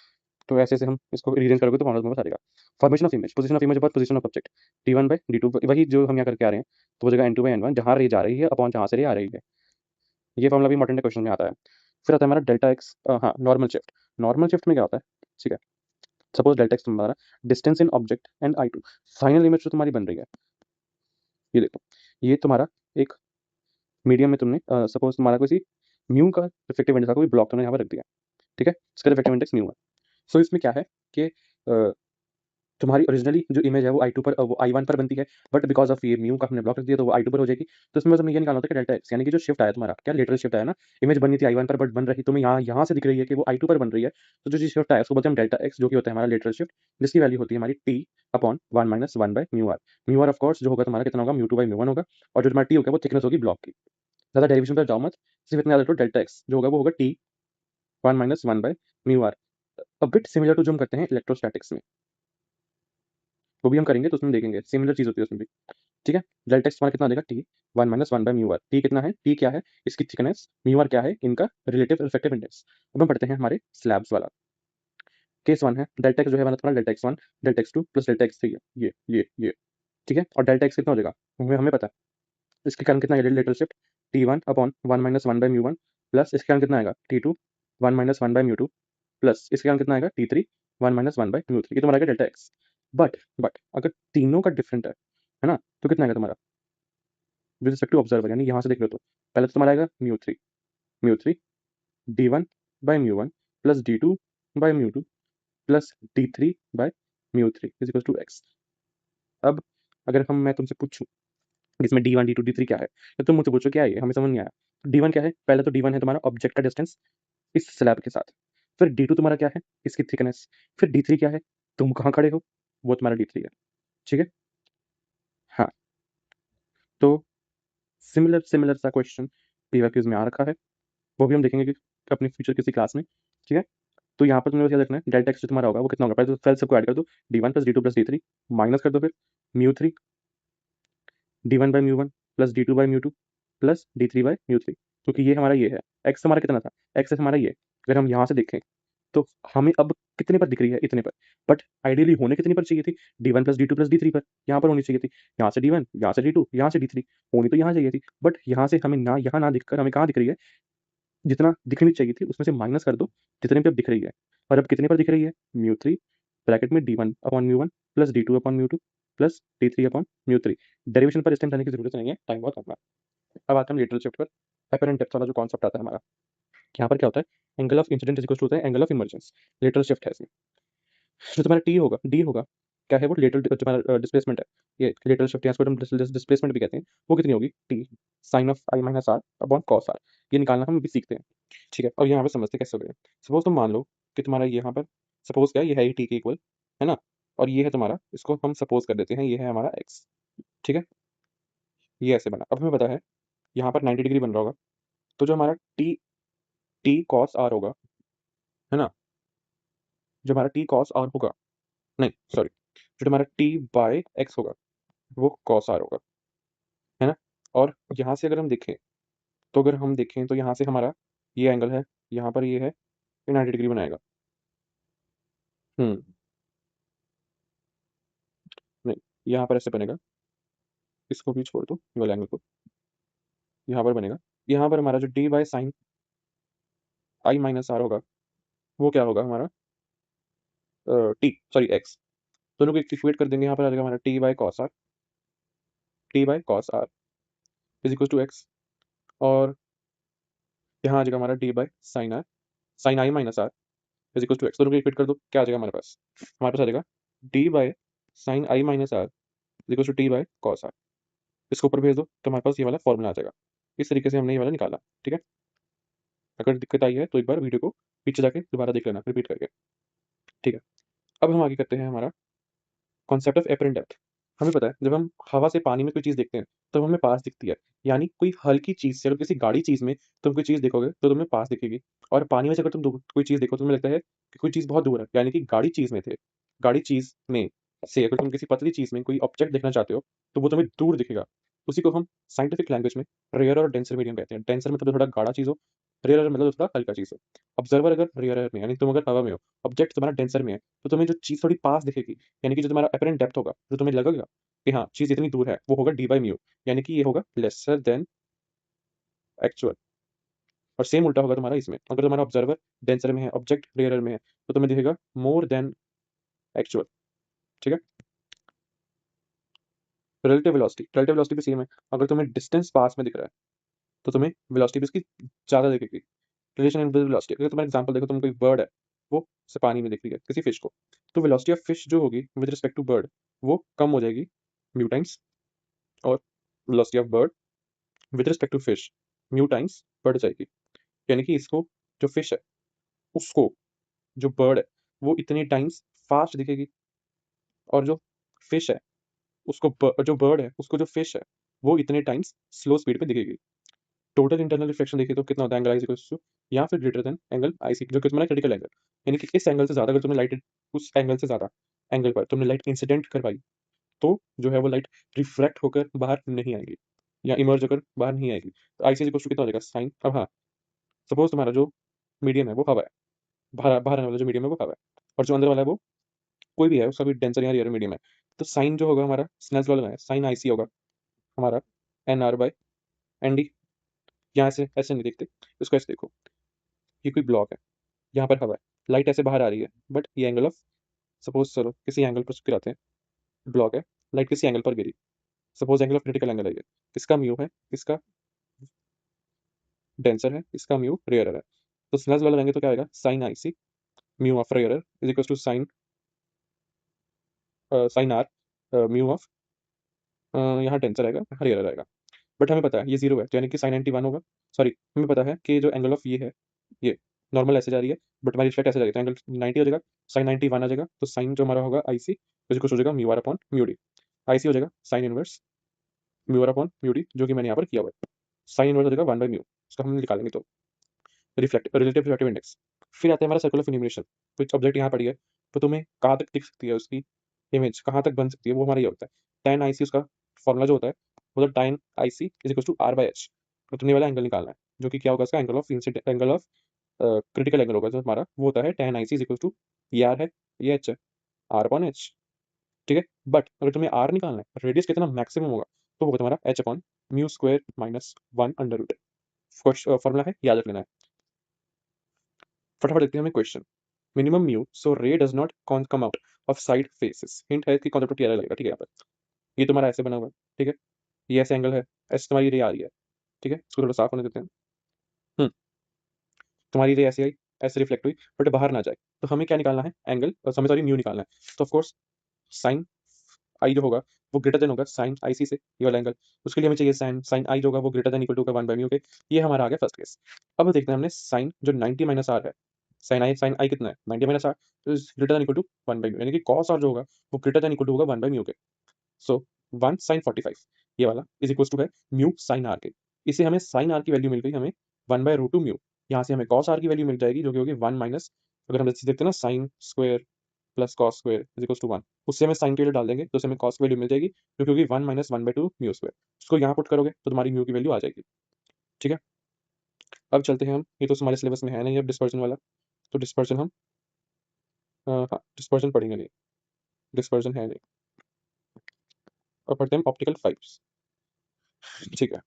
तो ऐसे से हम इसको रीअरेंज करोगे तो फॉर्मूला बता देगा। Formation of image, position of image पर पोजीशन ऑफ ऑब्जेक्ट, d1/d2, वही जो हम यहाँ करके आ रहे हैं, तो वो जगह n2/n1 जहाँ रे जा रही है अपॉन जहाँ से रे आ रही है, ये फॉर्मूला भी इंपॉर्टेंट क्वेश्चन में आता है। फिर आता है हमारा डेल्टा एक्स, हाँ नॉर्मल शिफ्ट। नॉर्मल शिफ्ट में क्या होता है, ठीक है। सपोज डेल्टा एक्स तुम्हारा distance in object and I2, final image जो तुम्हारी बन रही है, ये देखो, ये तुम्हारा एक मीडियम में तुमने सपोज तुम्हारा कोई म्यू का रिफ्लेक्टिव इंडेक्स का कोई ब्लॉक तुमने यहाँ पर रख दिया, ठीक है, इसका रिफ्लेक्टिव इंडेक्स म्यू है। सो इसमें क्या है कि तुम्हारी ओरिजिनली जो इमेज है वो I2 पर वो I1 पर बनती है, बट बिकॉज ऑफ ये म्यू का हमने ब्लॉक रख दिया तो वो I2 पर हो जाएगी। तो इसमें बस हमें ये निकालना होता है कि डेल्टा एक्स, यानी कि जो शिफ्ट आया तुम्हारा क्या लेटरल शिफ्ट आया ना, इमेज बनी थी I1 पर बट बन रही तुम्हें यहाँ से दिख रही है कि वो I2 पर बन रही है, तो जो चीज शिफ्ट आया उसको बोलते हैं हम डेल्टा एक्स, जो कि होता है हमारा लेटरल शिफ्ट, जिसकी वैल्यू होती है हमारी t upon 1 minus 1 by mu r. Mu r of course जो होगा तुम्हारा कितना होगा म्यू2/म्यू1 होगा, और जो तुम्हारा t होगा वो थिकनेस होगी ब्लॉक की। ज़्यादा डेरिवेशन पर जाओ मत, सिर्फ इतना याद रखो डेल्टा एक्स जो होगा वो होगा t 1 - 1 by mu r. A bit similar to जो हम करते हैं इलेक्ट्रोस्टैटिक्स में, वो भी हम करेंगे तो उसमें देखेंगे सिमिलर चीज होती है उसमें भी, ठीक है। डेल्टा एक्स तुम्हारा कितना आ जाएगा t 1 - 1 by mu r, t कितना है, t क्या है इसकी थिकनेस, म्यू आर क्या है इनका रिलेटिव रिफ्लेक्टिव इंडेक्स। अब हम पढ़ते हैं हमारे स्लैब्स वाला। केस वन है डेल्टा एक्स जो है हमारा तुम्हारा delta x1 delta x2 plus delta x3 है, ये ठीक है। और डेल्टा एक्स कितना हो जाएगा हमें हमें पता है, इसके कारण कितना आएगा lateral shift t1 upon 1 - 1 by म्यू1, प्लस इसके कारण कितना आएगा t2 1 - 1 बाय म्यू2, प्लस इसके कारण कितना आएगा t3 1 - 1 बाय म्यू3, ये तुम्हारा आएगा डेल्टा एक्स। बट अगर तीनों का डिफरेंट है ना, तो कितना आएगा तुम्हारा विद रिस्पेक्ट टू ऑब्जर्वर, यानी यहाँ से देख लो तो पहले तो तुम्हारा आएगा म्यू थ्री d1/म्यू1 प्लस d2/म्यू2 प्लस d3/म्यू3, μ3 इज इक्वल टू x। अब अगर मैं तुमसे पूछूं इसमें d1 d2 d3 क्या है, तो तुम मुझसे पूछो क्या है ये, हमें समझ नहीं आया। d1 क्या है, पहले तो d1 है तुम्हारा ऑब्जेक्ट का डिस्टेंस इस स्लैब के साथ। फिर d2 तुम्हारा क्या है, इसकी थिकनेस। फिर d3 क्या है, तुम कहाँ खड़े हो, वो तुम्हारा d3 है। ठीक है। हाँ, तो सिमिलर सिमिलर सा क्वेश्चन पीवाईक्यूज में आ रखा है, वो भी हम देखेंगे कि अपनी फ्यूचर किसी क्लास में। ठीक है। तो यहाँ पर तुम्हें बस याद रखना है डेल्टा एक्स जो तुम्हारा होगा वो कितना होगा, पहले तो पहले सबको ऐड कर दो, d1 plus d2 plus d3 minus कर दो, फिर μ3 d1 by μ1 plus d2 by μ2 plus d3 by μ3, क्योंकि ये हमारा ये है, एक्स हमारा कितना था, एक्स हमारा ये। अगर हम यहाँ से देखें तो हमें अब कितने पर दिख रही है, इतने पर। बट आइडियली होने कितने पर चाहिए थी, d1 plus d2 plus d3 पर, यहाँ पर होनी चाहिए थी। यहाँ से d1, यहाँ से d2, यहाँ से d3 होनी तो यहाँ चाहिए थी, बट यहाँ से हमें ना, यहाँ ना दिखकर हमें कहाँ दिख रही है, जितना दिखनी चाहिए थी उसमें से माइनस कर दो, जितने पे अब दिख रही है। और अब कितने पर दिख रही है, μ3 ब्रैकेट में d1 upon μ1 plus d2 upon μ2 plus d3 upon μ3। Derivation पर इस टाइम जाने की जरूरत नहीं है, टाइम बहुत कम है। अब आते हैं लेटरल शिफ्ट पर। अपरेंट डेप्थ वाला जो कॉन्सेप्ट आता है हमारा, यहाँ पर क्या होता है, angle of incident is equal to होता है angle of emergence. Lateral shift है इसमें, जो तुम्हारा टी होगा, डी होगा, क्या है वो लेटरल तुम्हारा डिस्प्लेसमेंट है। ये लेटरल शिफ्ट, यहाँ पर हम डिस्प्लेसमेंट भी कहते हैं, वो कितनी होगी, t sine of i minus r upon cos r. ये निकालना हम भी सीखते हैं। ठीक है। और यहाँ पे समझते कैसे हो गए। सपोज तुम मान लो कि तुम्हारा यहाँ पर सपोज क्या है, ये है टी के इक्वल, है ना, और ये है तुम्हारा, इसको हम सपोज कर देते हैं ये है हमारा एक्स। ठीक है। ये ऐसे बना, अब हमें पता है यहाँ पर 90 डिग्री बन रहा होगा, तो जो हमारा टी टी कॉस आर होगा, है ना, जो हमारा टी कॉस आर होगा, नहीं सॉरी, जो हमारा टी बाय एक्स होगा वो कॉस आर होगा, है ना। और यहाँ से अगर हम देखें, तो अगर हम देखें तो यहाँ से हमारा ये एंगल है, यहाँ पर ये है, ये 90 डिग्री बनाएगा। नहीं, यहाँ पर ऐसे बनेगा, इसको भी छोड़ दो ये वाले एंगल को, यहाँ पर बनेगा। यहाँ पर हमारा जो d by sine i minus r होगा वो क्या होगा हमारा, टी सॉरी एक्स, दोनों को इक्वेट कर देंगे, यहाँ पर आ जाएगा हमारा t by cos r, t by cos r is equal to x. और यहाँ आ जाएगा हमारा d by sine i minus r is equal to x, दोनों को इक्वेट कर दो, क्या आ जाएगा हमारे पास आ जाएगा d by sine i minus r is equal to t by cos r. इसको ऊपर भेज दो तो हमारे पास ये वाला फॉर्मूला आ जाएगा। इस तरीके से हमने ये वाला निकाला। ठीक है। अगर दिक्कत आई है तो एक बार वीडियो को पीछे जाके दोबारा देख लेना रिपीट करके। ठीक है। अब हम आगे करते हैं हमारा कॉन्सेप्ट ऑफ एपरेंट डेप्थ। हमें पता है जब हम हवा से पानी में कोई चीज़ देखते हैं तो हमें पास दिखती है, यानी कोई हल्की चीज़ से, अगर किसी गाढ़ी चीज़ में तुम कोई चीज़ देखोगे तो तुम्हें पास दिखेगी, और पानी में से अगर तुम कोई चीज़ देखो तो तुम्हें लगता है कि कोई चीज़ बहुत दूर है, यानी कि गाढ़ी चीज़ में थे, गाढ़ी चीज़ में से अगर तुम किसी पतली चीज़ में कोई ऑब्जेक्ट देखना चाहते हो तो वो तुम्हें दूर दिखेगा। उसी को हम साइंटिफिक लैंग्वेज में रेयर और डेंसर मीडियम कहते हैं। डेंसर मतलब थोड़ा गाढ़ा चीज़ हो, रेयर मतलब थोड़ा हल्का चीज़ हो। ऑब्जर्वर अगर रेयर में, यानी तुम अगर हवा में हो, ऑब्जेक्ट तुम्हारा डेंसर में है, तो तुम्हें जो चीज़ थोड़ी पास दिखेगी, यानी कि जो तुम्हारा अपरेंट डेप्थ होगा, जो तुम्हें लगेगा कि हाँ चीज़ इतनी दूर है, वो होगा डी बाई म्यू, यानी कि ये होगा लेसर देन एक्चुअल। और सेम उल्टा होगा तुम्हारा इसमें, अगर तुम्हारा ऑब्जर्वर डेंसर में है, ऑब्जेक्ट रेयर में है, तो तुम्हें दिखेगा मोर देन एक्चुअल। ठीक है। रिलेटिव वेलोसिटी भी सेम है, अगर तुम्हें डिस्टेंस पास में दिख रहा है तो तुम्हें वेलोसिटी भी उसकी ज़्यादा दिखेगी। रिलेशन इन वेलोसिटी, अगर तुम्हारा एग्जांपल देखो, तुम कोई बर्ड है, वो से पानी में दिख रही है किसी फिश को, तो वेलोसिटी ऑफ फिश जो होगी विद रिस्पेक्ट टू बर्ड वो कम हो जाएगी म्यू टाइम्स, और velocity of bird with respect to fish mu times बढ़ जाएगी। यानी कि इसको, जो फिश है उसको, जो बर्ड है वो इतनी टाइम्स फास्ट दिखेगी, और जो फिश है उसको जो बर्ड है उसको जो फिश है वो इतने टाइम्स स्लो स्पीड पे दिखेगी। टोटल इंटरनल रिफ्लेक्शन देखिए तो कितना होता है, एंगल आई इक्वल्स टू या फिर ग्रेटर देन एंगल आई सी, जो कि तुम्हारा क्रिटिकल एंगल, यानी कि इस एंगल से ज़्यादा अगर तुमने लाइट, उस एंगल से ज़्यादा एंगल पर तुमने लाइट इंसिडेंट करवाई तो जो है वो लाइट रिफ्रैक्ट होकर बाहर नहीं आएगी या इमर्ज होकर बाहर नहीं आएगी। तो आई सी इक्वल्स टू कितना हो जाएगा साइन। अब हाँ, सपोज तुम्हारा जो मीडियम है वो हवा है, बाहर बाहर आने वाला जो मीडियम है वो हवा है, और जो अंदर वाला है वो कोई भी है, उसका भी डेंसर या रियर मीडियम है, तो साइन जो होगा हमारा स्नेल्स लॉ लगाया, साइन आई सी होगा हमारा n r by n d. यहाँ से ऐसे नहीं देखते, इसको ऐसे देखो, ये कोई ब्लॉक है, यहाँ पर हवा है, लाइट ऐसे बाहर आ रही है, बट ये एंगल ऑफ, सपोज चलो किसी एंगल पर गिराते हैं, ब्लॉक है, लाइट किसी एंगल पर गिरी, suppose angle of critical angle है ये, इसका म्यू है, इसका डेंसर है, इसका म्यू रेयर है, तो स्नेल्स लॉ लगाएंगे तो क्या आएगा, sine i c mu of rare is equal to sine sine r mu of यहाँ टेंसर रहेगा, हर एरर रहेगा। बट हमें पता है ये जीरो है, तो यानी कि साइन 91 होगा। सॉरी, हमें पता है कि जो एंगल ऑफ ये है, ये नॉर्मल ऐसे जा रही है, बट हमारी रिफ्लेक्ट ऐसे जा रही है, तो एंगल 90 हो जाएगा, साइन 91 आ जाएगा। तो साइन जो हमारा होगा आई सी, तो कुछ हो जाएगा mu R upon mu D. I C हो जाएगा sine inverse mu R upon mu D, जो कि मैंने यहाँ पर किया हुआ है। साइन इनवर्स हो जाएगा 1/म्यू, इसको हम निकालेंगे तो रिलेटिव रिफ्रैक्टिव इंडेक्स। फिर आता है हमारा सर्कुलर इल्यूमिनेशन। कुछ ऑब्जेक्ट यहाँ पड़ी है, तो तुम्हें कहाँ तक दिख सकती है उसकी इमेज, कहाँ तक बन सकती है, वो हमारा ये होता है tan आई सी। उसका फॉर्मूला जो होता है मतलब tan i c is equal to r by h. तो तुम्हें वाला एंगल निकालना है, जो कि क्या होगा, इसका angle of incident, angle of critical angle होगा जो हमारा, वो होता है tan i c is equal to, ये आर है, ये एच है, आर अपॉन एच। ठीक है। बट अगर तुम्हें आर निकालना है, रेडियस कितना मैक्सिमम होगा, तो होगा तुम्हारा H upon mu square minus 1/रूट। फॉर्मूला है, याद रख लेना है। फटाफट देखते हैं हमें क्वेश्चन। मिनिमम म्यू सो रे does not come out of side faces. Hint है कि कॉन्सेप्ट क्लियर लगेगा। ठीक है, यहाँ पर ये तुम्हारा ऐसे बना हुआ है, ठीक है, ये ऐसे एंगल है, ऐसे तुम्हारी रे आ रही है, ठीक है, इसको थोड़ा साफ होने देते हैं। तुम्हारी रे ऐसे आई, ऐसे रिफ्लेक्ट हुई, बट बाहर ना जाए, तो हमें क्या निकालना है, एंगल, हमें सॉरी म्यू निकालना है। तो ऑफकोर्स साइन आई जो होगा वो ग्रेटर देन होगा साइन आई सी से, ये वाला एंगल। उसके लिए हमें चाहिए साइन साइन आई जो होगा वो ग्रेटर देन इक्वल टू होगा 1/म्यू के। ये हमारा आ गया फर्स्ट केस। अब देखते हैं हमने साइन जो 90 माइनस आर है, साइन आई कितना है 90 माइनस आर, तो ग्रेटर देन इक्वल टू 1/म्यू, यानी कि कॉस आर जो होगा वो ग्रेटर देन इक्वल टू होगा 1/म्यू के। सो 1 साइन 45 ये वाला इज इक्वल टू है म्यू साइन आर के। इसे हमें साइन आर की वैल्यू मिल गई हमें 1/√2 म्यू। यहाँ से हमें कॉस आर की वैल्यू मिल जाएगी, जो कि होगी 1 माइनस, अगर हम जैसे देखते हैं ना sine square plus cos square is equal to 1, उससे हमें साइन की वैल्यू डाल देंगे, तो उससे हमें कॉस की वैल्यू मिल जाएगी, जो कि होगी 1 माइनस 1/2 म्यू स्क्वायर। उसको यहाँ पुट करोगे तो तुम्हारी म्यू की वैल्यू आ जाएगी। ठीक है। अब चलते हैं हम, ये तो हमारे सिलेबस में है नहीं अब डिस्पर्जन वाला, तो डिस्पर्जन हम हाँ डिस्पर्जन पढ़ेंगे नहीं, डिस्पर्जन है नहीं। और पढ़ते हैं ऑप्टिकल फाइब्स। ठीक है,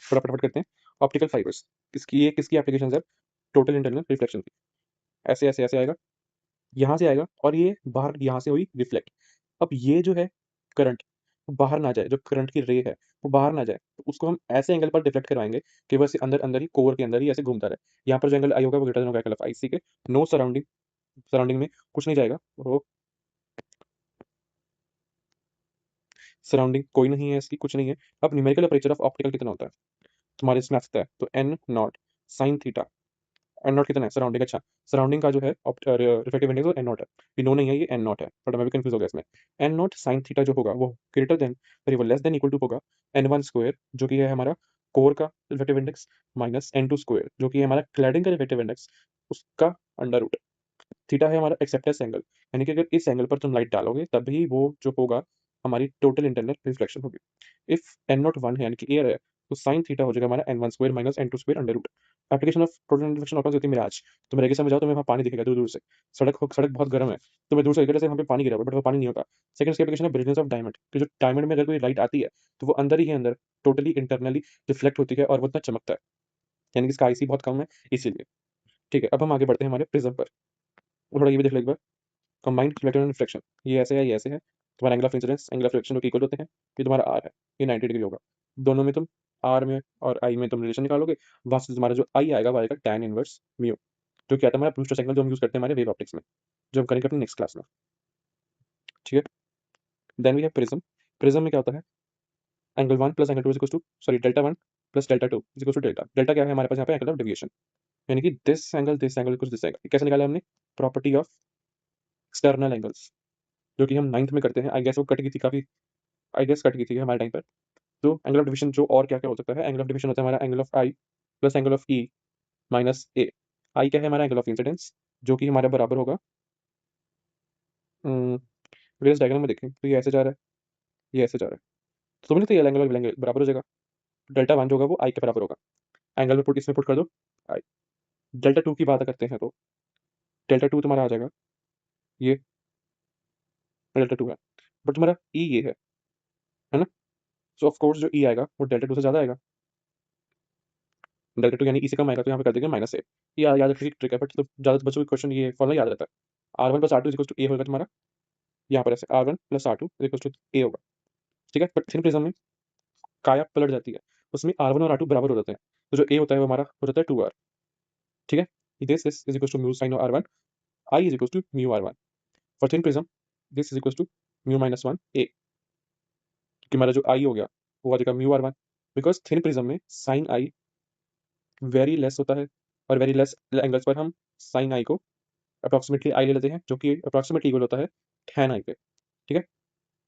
फटाफट करते हैं। ऑप्टिकल फाइबर्स किसकी, ये किसकी एप्लीकेशन है, टोटल इंटरनल रिफ्लेक्शन की। ऐसे ऐसे ऐसे आएगा, यहाँ से आएगा, और ये बाहर यहाँ से हुई रिफ्लेक्ट। अब ये जो है करंट बाहर ना जाए, जो करंट की रे है वो बाहर ना जाए, तो उसको हम ऐसे एंगल पर डिफ्लेक्ट करवाएंगे कि बस अंदर अंदर ही, कोर के अंदर ही ऐसे घूमता रहे। यहाँ पर जो एंगल आई होगा वो ग्रेटर देन होगा एंगल ऑफ आई सी के। नो सराउंडिंग, सराउंडिंग में कुछ नहीं जाएगा, वो सराउंडिंग कोई नहीं है इसकी, कुछ नहीं है। अब न्यूमेरिकल अपर्चर ऑफ ऑप्टिकल कितना होता है तुम्हारे इसमें आ सकता है, तो N naught sine theta. N naught कितना है सराउंडिंग, अच्छा सराउंडिंग का जो है रिफ्लेक्टिव इंडेक्स वो एन नॉट है, ये नो नहीं है, ये एन नॉट है, बट मैं भी कंफ्यूज हो गया इसमें। एन नॉट साइन थीटा जो होगा वो ग्रेटर देन, सॉरी वो लेस देन इक्वल टू होगा N1 स्क्वायर, जो कि है हमारा कोर का reflective index, minus N2 square जो कि है हमारा क्लैडिंग का रिफ्लेक्टिव इंडेक्स, उसका अंडर रूट। थीटा है हमारा एक्सेप्टेंस एंगल, यानी कि अगर इस एंगल पर तुम लाइट डालोगे तभी वो जो होगा हमारी टोटल इंटरनल रिफ्लेक्शन होगी। इफ एन नॉट वन है यानी कि एयर है, तो साइन थीटा हो जाएगा हमारा N1 square minus N2 square under root. Application of total reflection of होती है मिराज। तुम रेगिस्तान में जाओ, तुम्हें वहाँ पानी दिखेगा दूर दूर से, सड़क बहुत गर्म है, तुम्हें दूर से जैसे वहाँ पे पानी गिरा हुआ है, बट वो पानी नहीं होता। सेकंड इसकी एप्लीकेशन है ब्रिलियंस ऑफ डायमंड, कि जो डायमंड में अगर कोई लाइट आती है तो वो अंदर ही है, अंदर टोटली इंटरनली रिफ्लेक्ट होती है और वो इतना चमकता है, यानी कि इसका आईसी बहुत कम है इसीलिए। ठीक है, अब हम आगे बढ़ते हैं हमारे प्रिज्म पर। वो थोड़ा ये भी देख लो एक बार, कंबाइंड रिफ्लेक्शन एंड रिफ्लेक्शन, ये ऐसे है, ये ऐसे है। तुम्हारा angle of incidence angle of reflection जो इक्वल होते हैं, ये तुम्हारा आर है, ये 90 डिग्री होगा। दोनों में तुम आर में और आई में तुम रिलेशन निकालोगे, वहां से तुम्हारा जो आई आएगा वो आएगा tan इनवर्स म्यू, जो क्या था हमारा ब्रूस्टर साइकिल जो हम यूज करते हैं हमारे वेव ऑप्टिक्स में, जो हम करेंगे अपनी नेक्स्ट क्लास में। ठीक है। Then we have prism. Prism में क्या होता है, angle 1 plus angle 2 is two, sorry delta 1 plus delta 2 is two delta. Delta क्या है हमारे पास यहाँ पे, एंगल ऑफ डेविएशन, यानी कि दिस एंगल कुछ दिस एंगल। कैसे निकाला हमने, प्रॉपर्टी ऑफ एक्सटर्नल एंगल्स, जो कि हम नाइन्थ में करते हैं। आई गेस वो कट गई थी काफी, आई गेस कट गई थी हमारे टाइम पर। तो एंगल ऑफ डिविजन जो और क्या क्या हो सकता है, एंगल ऑफ डिविजन होता है हमारा angle of I plus angle of E minus A. I क्या है हमारा एंगल ऑफ इंसिडेंस, जो कि हमारा बराबर होगा, अगर इस डायग्राम में देखें तो ये ऐसे जा रहा है, ये ऐसे जा रहा है, तो समझ तो ये एंगल बराबर हो जाएगा। डेल्टा 1 जो होगा वो आई के बराबर होगा, एंगल में पुट, इसमें पुट कर दो आई। डेल्टा 2 की बात करते हैं तो डेल्टा 2 तुम्हारा आ जाएगा, ये डेल्टा 2 है, बट तुम्हारा ई ये है ना। सो ऑफ कोर्स जो ई आएगा वो डेल्टा 2 से ज्यादा आएगा, डेल्टा 2 यानी ई से कम आएगा, तो यहाँ पे कर देंगे माइनस ए। ये याद रखने की ट्रिक है, बट तो ज़्यादा बच्चों के क्वेश्चन ये फॉर्मूला याद रहता है। R1 plus R2 equal to ए होगा तुम्हारा, यहाँ पर ऐसे R1 plus R2 equal to ए होगा। ठीक है, बट थिन प्रिज्म में काया पलट जाती है, उसमें R1 और R2 बराबर हो जाते हैं, तो जो ए होता है वो हमारा हो जाता है 2R। ठीक है, this is equal to mu sine R1, I is equal to mu R1 for thin prism, this is equal to mu minus one A, क्योंकि हमारा जो आई हो गया वो आ जाएगा mu R one, because thin prism में sine I very less होता है, और वेरी लेस एंगल्स पर हम साइन आई को अप्रॉक्सीमेटली आई ले लेते हैं, जो कि अप्रॉक्सीमेटली इक्वल होता है tan आई के। ठीक है,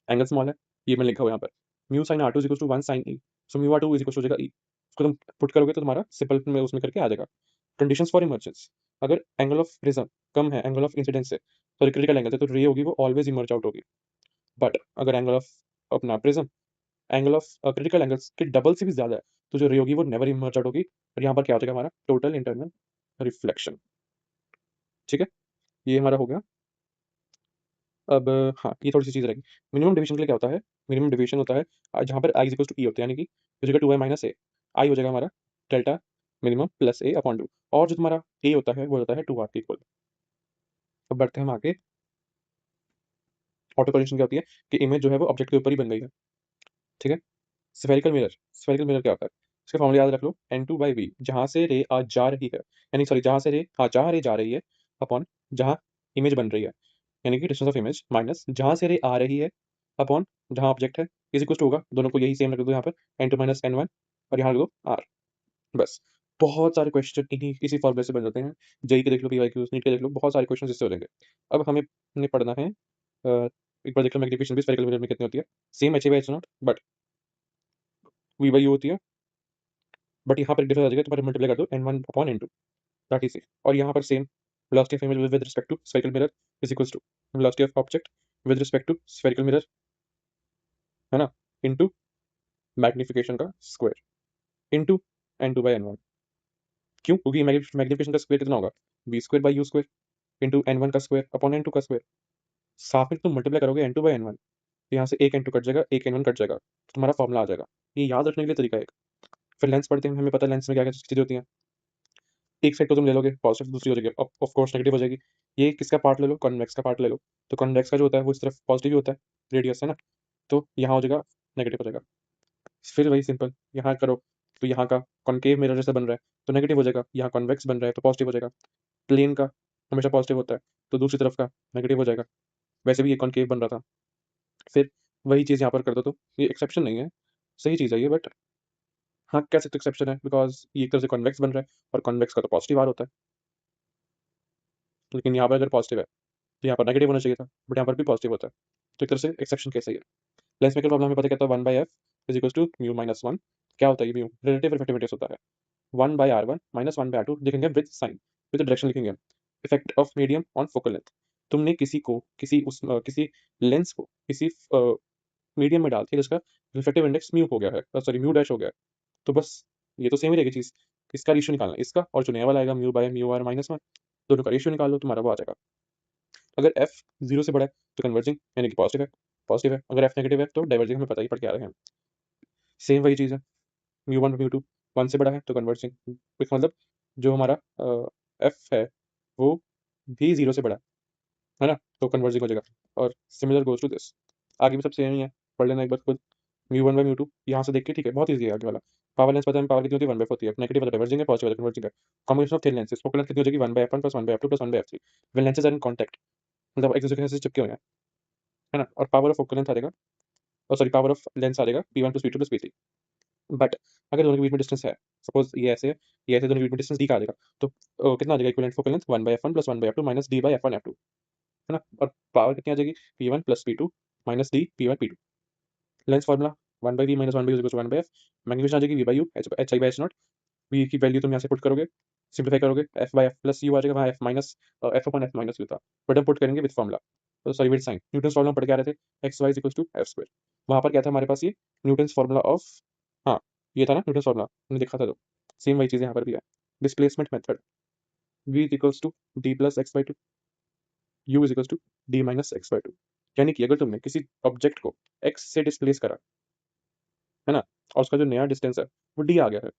एंगल स्मॉल है, ये मैंने लिखा हुआ यहाँ पर। Mu sine R two is to one sine E, so mu R two is equal हो जाएगा ई। उसको तुम पुट करोगे तो तुम्हारा सिंपल में उसमें करके आ जाएगा। कंडीशंस फॉर इमर्जेंस, अगर एंगल ऑफ प्रिज्म कम है एंगल ऑफ इंसिडेंस से, सॉरी क्रिटिकल एंगल से, तो रे होगी वो ऑलवेज इमर्ज आउट होगी। बट अगर एंगल ऑफ अपना prism angle of critical angles के डबल से भी ज्यादा है, तो जो रे होगी वो नेवर इमर्ज आउट होगी, और यहाँ पर क्या हो जाएगा हमारा टोटल इंटरनल रिफ्लेक्शन। ठीक है, ये हमारा हो गया। अब हाँ, ये थोड़ी सी चीज़ रहेगी। मिनिमम डेविएशन के लिए क्या होता है, मिनिमम डेविएशन होता है जहाँ पर आई इज इक्वल टू ई होता है, यानी कि हो जाएगा 2i माइनस ए, आई हो जाएगा हमारा डेल्टा मिनिमम प्लस ए अपॉन टू, और जो तुम्हारा ए होता है वो होता है 2r के इक्वल। अब बढ़ते हैं हम आगे। ऑटो करेक्शन क्या होती है कि इमेज जो है वो ऑब्जेक्ट के ऊपर ही बन गई है। ठीक है, स्फेरिकल मिरर, स्फेरिकल मिरर क्या होता है, इसका फॉर्मूला याद रख लो, n2/v, जहाँ से रे आ जा रही है, यानी सॉरी जहाँ से रे हाँ जहाँ रे जा रही है, अपॉन जहाँ इमेज बन रही है, यानी कि डिस्टेंस ऑफ इमेज माइनस जहाँ से रे आ रही है अपॉन जहाँ ऑब्जेक्ट है, इज इक्वल टू होगा, दोनों को यही सेम रख दो यहाँ पर, n2 माइनस n1, और यहाँ रख दो r। बस, बहुत सारे क्वेश्चन इन्हीं इसी फॉर्मूले से बन जाते हैं। जेई के देख लो, पीवाई नीट के देख लो, बहुत सारे क्वेश्चन इससे हो जाएंगे। अब हमें पढ़ना है एक बार देख लो मैग्निफिकेशन भी स्फेरिकल मिरर में कितनी होती है, same H by H naught, but V by U होती है, बट यहाँ पर डिफरेंस आ जाएगा, तुम्हारे मल्टीप्लाई कर दो n1 upon n2, that is it. और यहाँ पर same velocity of image with respect to spherical mirror is equals to velocity of object with respect to spherical mirror, है ना, इनटू मैग्निफिकेशन का स्क्वायर इनटू n2/n1। क्यों, क्योंकि magnification का square कितना होगा, v² by u² into n1 का square upon n2 का स्क्वायर। साथ में तुम मल्टीप्लाई करोगे n2/n1, तो यहाँ से एक n2 कट जाएगा, एक n1 कट जाएगा, तो तुम्हारा फॉर्मूला आ जाएगा। ये याद रखने के लिए तरीका है एक। फिर लेंस पढ़ते हैं, हमें पता है लेंस में क्या क्या चीज़ें होती हैं। एक साइड को तुम ले लोगे पॉजिटिव, दूसरी हो जाएगी ऑफ कोर्स नेगेटिव हो जाएगी। ये किसका पार्ट ले लो, कॉन्वेक्स का पार्ट ले लो, तो कॉन्वेक्स का जो होता है वो इस तरफ पॉजिटिव ही होता है, रेडियस है ना, तो यहाँ हो जाएगा नेगेटिव हो जाएगा। फिर वही सिंपल यहाँ करो, तो यहाँ का कॉनकेव मिरर जैसा बन रहा है तो नेगेटिव हो जाएगा, यहाँ कॉन्वेक्स बन रहा है तो पॉजिटिव हो जाएगा। प्लेन का हमेशा पॉजिटिव होता है, तो दूसरी तरफ का नेगेटिव हो जाएगा। वैसे भी ये कॉनकेव बन रहा था। फिर वही चीज़ यहाँ पर कर दो, तो ये एक्सेप्शन नहीं है, सही चीज़ है ये, बट हाँ कह सकते एक्सेप्शन है, बिकॉज ये एक तरह से कॉन्वेक्स बन रहा है, और कॉन्वेक्स का तो पॉजिटिव आर होता है, लेकिन यहाँ पर अगर पॉजिटिव है तो यहाँ पर नेगेटिव होना चाहिए था, बट यहाँ पर भी पॉजिटिव होता है, तो एक तरह से एक्सेप्शन कैसे है। लेंस मेकर प्रॉब्लम हमें पता कहता है 1/f is equal to mu minus one. क्या होता है ये म्यू, रिलेटिव रिफ्रैक्टिव होता है। 1/r1 माइनस 1/r2 लिखेंगे विद साइन, विद डायरेक्शन लिखेंगे। Effect of medium on focal length, तुमने किसी लेंस को किसी मीडियम में डाल के जिसका रिफ्रैक्टिव इंडेक्स म्यू हो गया है, सॉरी म्यू डैश हो गया है, तो बस ये तो सेम ही रहेगी चीज़। इसका रेशियो निकालना है, इसका और जो नया वाला आएगा mu by mu R minus one, दोनों का रेशियो निकाल लो, तुम्हारा वो आ जाएगा। अगर एफ 0 से बड़ा है तो कन्वर्जिंग, यानी कि पॉजिटिव है, पॉजिटिव है। अगर एफ नेगेटिव है तो डाइवर्जिंग, हमें पता ही पढ़ के आ रहे हैं। सेम वही चीज़ है, म्यू वन म्यू टू 1 से बड़ा है तो कन्वर्जिंग, मतलब जो हमारा एफ है वो भी 0 से बड़ा है ना, तो कन्वर्जिंग हो जाएगा। और सिमिलर गोज टू दिस, आगे भी सब सेम ही है, पढ़ लेना एक बार खुद। Mu one by mu two यहाँ से देख के, ठीक है, बहुत ईजी है आगे वाला। पावर लेंस पता है, पावर कितनी होती है, 1/4 होती है, नेगेटिव वाला डाइवर्जिंग है, पॉजिटिव वाला कन्वर्जिंग है। Combination of thin lenses, focal length कितनी हो जाएगी, 1/f1 plus 1/f2 plus 1/f3, when lenses are in contact, मतलब एक दूसरे से चिपके हुए हैं, है ना। और पावर ऑफ फोकल लेंथ आ जाएगा, और सॉरी पावर ऑफ लेंस आ जाएगा p1 plus p2 plus p3। But अगर दोनों के बीच में डिस्टेंस है, सपोज ये ऐसे है, ये ऐसे, दोनों के बीच में डिस्टेंस d का आ जाएगा, तो कितना आ जाएगा equivalent focal length, 1/f1 plus 1/f2 minus d/f1f2, है ना। और पावर कितनी आ जाएगी, p1 plus p2 minus d p1 p2। Lens formula 1/v minus 1/u is equal to 1/f, magnification आ जाएगी v by U H I by H naught. v की value तुम यहाँ से पुट करोगे, सिंप्लीफाई करोगे, f by f plus u आ जाएगा, वहाँ f minus f upon f minus u था, बट हम पुट करेंगे विद फार्मूला, तो sorry with sine. Newton formula पढ़ के आ रहे थे, X Y is equal to F square. वहाँ पर क्या था हमारे पास, ये न्यूटन फार्मूला ऑफ, हाँ ये था ना न्यूटन फार्मूला, हमने देखा था, तो सेम वही चीज़ यहाँ पर भी है। Displacement method, v is equals to d plus X by two, u is equals to d minus X by two. यानी कि अगर तुमने किसी ऑब्जेक्ट को x से डिस्प्लेस करा, है ना, और उसका जो नया डिस्टेंस है वो d आ गया है,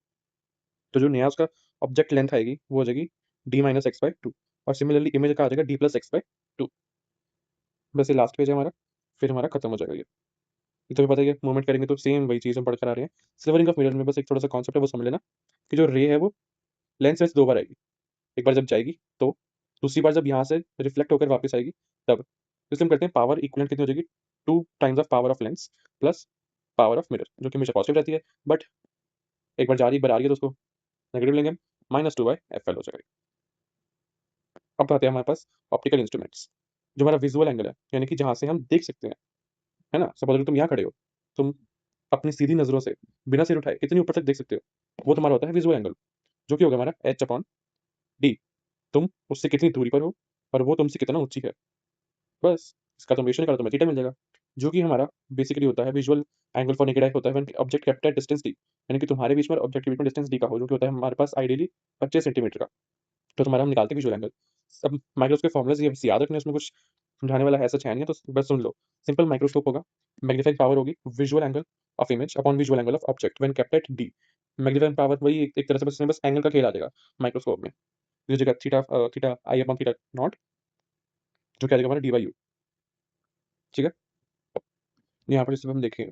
तो जो नया उसका ऑब्जेक्ट लेंथ आएगी वो हो जाएगी d minus X by to, और सिमिलरली इमेज का आ जाएगा d plus X by to. बस ये लास्ट पेज है हमारा, फिर हमारा खत्म हो जाएगा ये तुम्हें पता ही है, मूवमेंट करेंगे तो सेम वही चीज़ हम पढ़ कर आ रहे हैं। स्लिवरिंग ऑफ मिरर में बस एक थोड़ा सा कॉन्सेप्ट है, वो समझ लेना कि जो रे है वो लेंस में से 2 बार आएगी, एक बार जब जाएगी तो, दूसरी बार जब यहाँ से रिफ्लेक्ट होकर वापस आएगी तब। तो इसलिए हम करते हैं पावर इक्वलेंट कितनी हो जाएगी, 2 times of power of lens plus power of mirror, जो कि हमेशा पॉजिटिव रहती है, बट एक बार जा रही एक बार आ रही है तो उसको नेगेटिव लेंगे हम, -2 बाय एफ एल हो जाएगा। अब आते हैं हमारे पास ऑप्टिकल इंस्ट्रूमेंट्स, जो हमारा विजुअल एंगल है, यानी कि जहाँ से हम देख सकते हैं, है ना? सपोज़ अगर तुम यहाँ खड़े हो, तुम अपनी सीधी नज़रों से बिना सिर उठाए कितनी ऊपर तक देख सकते हो, वो तुम्हारा होता है विजुअल एंगल, जो कि होगा हमारा एच अपॉन डी। तुम उससे कितनी दूरी पर हो और वो तुमसे कितना ऊँची है, बस इसका समेशन निकालो तुम्हें थीटा मिल जाएगा, जो कि हमारा बेसिकली होता है visual angle for naked eye होता है when object kept at distance D, यानी कि तुम्हारे बीच में और ऑब्जेक्ट के बीच में डिस्टेंस डी का हो, जो कि होता है हमारे पास आइडियली 25 सेंटीमीटर का। तो तुम्हारा हम निकालते हैं विजुअल एंगल। अब माइक्रोस्कोप फ़ॉर्मूलाज़ ये बस याद रखने हैं, उसमें कुछ समझाने वाला है सच है नहीं है, तो बस सुन लो। सिंपल माइक्रोस्कोप होगा, मैग्नीफाइंग पावर होगी visual angle of image upon visual angle of object when kept at D. Magnifying power वही एक तरह से बस इसमें बस एंगल का खेल आ जाएगा माइक्रोस्कोप में। ये हो जाएगा थीटा आई अपॉन थीटा नॉट, जो कि आ जाएगा हमारा डी बाई यू, ठीक है? यहाँ पर जैसे हम देखें,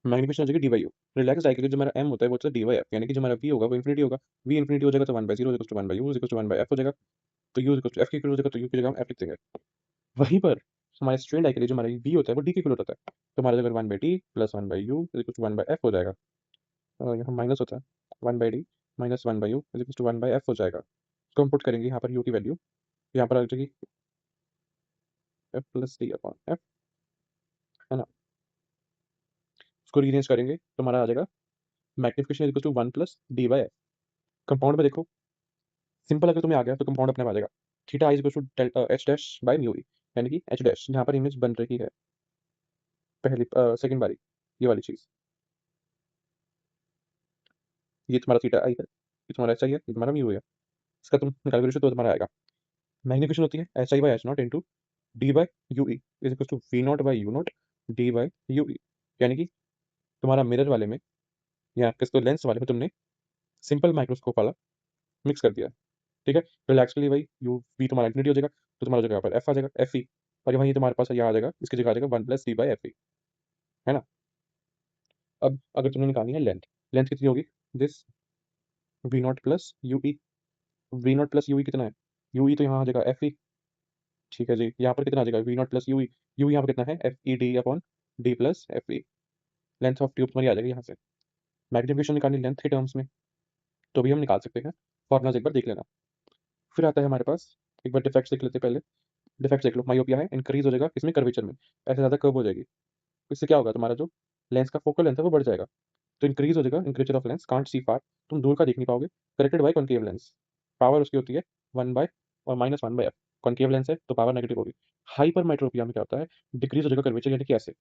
मैग्नीफिकेशन हो जाएगी D by you. Relax I के लिए जो हमारा एम होता है वो होता है डी बाई एफ, यानी कि जो हमारा वी होगा वो इन्फिनिटी होगा। वी इन्फिनिटी हो जाएगा तो 1 by 0 equals to 1 by U equals to 1 by F हो जाएगा। तो यू इक्वल्स टू एफ के इक्वल हो जाएगा, तो यू की जगह हम एफ लिख देंगे। वहीं पर हमारे स्ट्रेन डाई के लिए जो हमारा वी होता है वो डी के इक्वल होता है। तो हमारा जगह 1 by T plus 1 by U is equals to 1 by F हो जाएगा। और यहाँ माइनस होता है 1 by D minus 1 by U is equals to 1 by F हो जाएगा। इसको हम पुट करेंगे यहाँ पर यू की वैल्यू, यहाँ पर आ जाएगी F plus D upon F, है ना? इसको रीअरेंज करेंगे तो हमारा आ जाएगा magnification is equal to 1 plus D by F. Compound में देखो, सिंपल अगर तुम्हें आ गया तो कंपाउंड अपने आप आ जाएगा। Theta I is equal to H dash by mu E, यानी कि एच डैश जहाँ पर इमेज बन रही है पहली सेकंड बारी, ये वाली चीज़, ये तुम्हारा थीटा आई है, ये तुम्हारा एच आई है, ये तुम्हारा म्यू है। इसका तुम कैलकुलेशन तो तुम्हारा आएगा। मैग्निफिकेशन होती है H I by H naught into D by U E is equal to we not by U naught D by U E, यानी कि तुम्हारा मिरर वाले में या किसको लेंस वाले में तुमने सिंपल माइक्रोस्कोप वाला मिक्स कर दिया है, ठीक है? रिलैक्स के लिए भाई यू वी तुम्हारा इन्फिनिटी हो जाएगा, तो तुम्हारा जगह पर एफ आ जाएगा, एफ ई, और वहीं तुम्हारे पास यहाँ आ जाएगा, इसकी जगह आ जाएगा 1 प्लस डी बाई एफ ई, है ना? अब अगर तुमने निकालनी है लेंथ, लेंथ कितनी होगी? This V naught plus U E, V naught plus U E कितना है? यू ई तो यहाँ आ जाएगा एफ ई, ठीक है जी। यहाँ पर कितना आ जाएगा? V naught plus U E, U यहाँ पर कितना है? F E D upon D plus F E. Length of tube तुम्हारी आ जाएगी यहाँ से। मैग्निफिकेशन निकालनी लेंथ के टर्म्स में, तो भी हम निकाल सकते हैं। फॉर्मूलाज एक बार देख लेना। फिर आता है हमारे पास, एक बार डिफेक्ट्स देख लेते हैं पहले। डिफेक्ट्स देख लो, मायोपिया है, इंक्रीज हो जाएगा इसमें कर्वेचर में, ऐसे ज़्यादा कर्व हो जाएगी। इससे क्या होगा? तुम्हारा जो लेंस का फोकल लेंथ है वो बढ़ जाएगा। तो इंक्रीज हो जाएगा, increaser of lens can't see फार, तुम दूर का देख नहीं पाओगे। Corrected bye concave lens, power उसकी होती है 1 बाय और -1 बाय एफ। कॉनकेव लेंस है तो पावर नेगेटिव होगी। हाइपर मेट्रोपिया में क्या होता है? डिक्रीज हो जाएगा कर्वेचर, यानी कि ऐसे।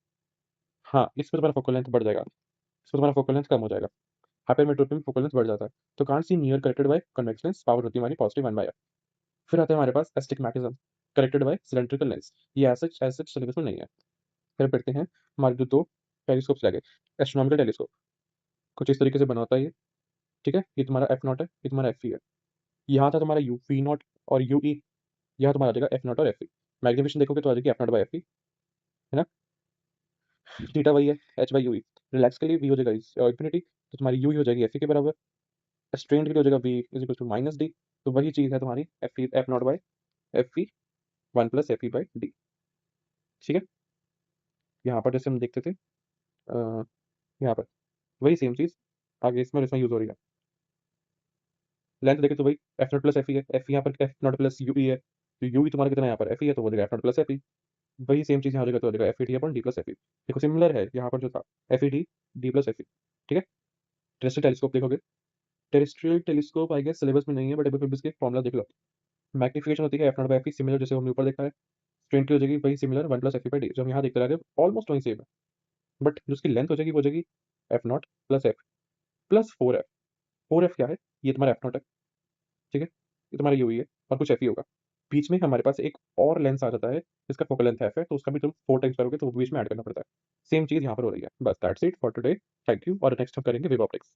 हाँ, इसमें तुम्हारा फोकल लेंथ बढ़ जाएगा, इसमें तुम्हारा फोकल लेंथ कम हो जाएगा। हाइपर मेट्रोपिया में फोकल लेंथ बढ़ जाता है। तो can't see near corrected bye convex lens, power होती है हमारी पॉजिटिव 1 बाय एफ। फिर आता है हमारे पास astigmatism, corrected by cylindrical lens. ये एज सच सिलेबस में नहीं है। फिर पढ़ते हैं हमारे जो 2 टेलीस्कोप्स रह गए। एस्ट्रोनॉमिकल टेलीस्कोप कुछ इस तरीके से बना होता है ये, ठीक है? ये तुम्हारा एफ नॉट है, ये तुम्हारा एफ ई है। यहाँ था तुम्हारा यू वी नॉट और यू ई, यहाँ तुम्हारा आ जाएगा एफ नॉट और एफ ई। मैग्निफिकेशन देखोगे तो आ जाएगी एफ नॉट बाई एफ ई, है ना? थीटा वही है H by U E. Relax के लिए वी हो जाएगा इन्फिनिटी, तो तुम्हारी यू ही हो जाएगी एफ ई के बराबर। स्ट्रेन के लिए हो जाएगा V is equal to minus D, तो वही चीज़ है तुम्हारी F E F naught by F E 1 प्लस एफ ई बाई डी, ठीक है? यहाँ पर जैसे हम देखते थे यहाँ पर वही सेम चीज़ आगे इसमें और इसमें यूज़ हो रही है। लेंथ देखें तो वही एफ नॉट प्लस एफ ई है, एफ यहाँ पर एफ नॉट प्लस यू ई है, तो यू ई तुम्हारा कितना है यहाँ पर एफ ई है, तो वो देगा F naught plus F E. वही सेम चीज़ यहाँ हो जाएगा, तो हो जाएगा F E D upon D plus F E. देखो सिमिलर है यहाँ पर जो था F E D plus F E, ठीक है? टेरेस्ट्रियल टेलीस्कोप देखोगे, terrestrial telescope I guess syllabus में नहीं है, बट एक बार फिर भी इसके फॉर्मूला देख लो। मैग्निफिकेशन होती है F naught by F E, similar जैसे हमने ऊपर देखा है। स्ट्रेन की हो जाएगी वही सिमिलर 1 प्लस एफ ई बाई डी, जो हम यहाँ देखते रह रहे हैं ऑलमोस्ट वही सेम है, बट जो उसकी लेंथ हो जाएगी F naught plus F plus 4 F. 4 F क्या है? ये तुम्हारा एफ नॉट है, ठीक है? ये तुम्हारा यू ई है और कुछ एफ ई होगा। बीच में हमारे पास एक और लेंस आ जाता है जिसका फोकल लेंथ एफ है, तो उसका भी तुम 4 टाइम्स करोगे तो वो बीच में ऐड करना पड़ता है। सेम चीज़ यहाँ पर हो रही है। बस that's it for today. Thank you, और नेक्स्ट हम करेंगे वेव ऑप्टिक्स।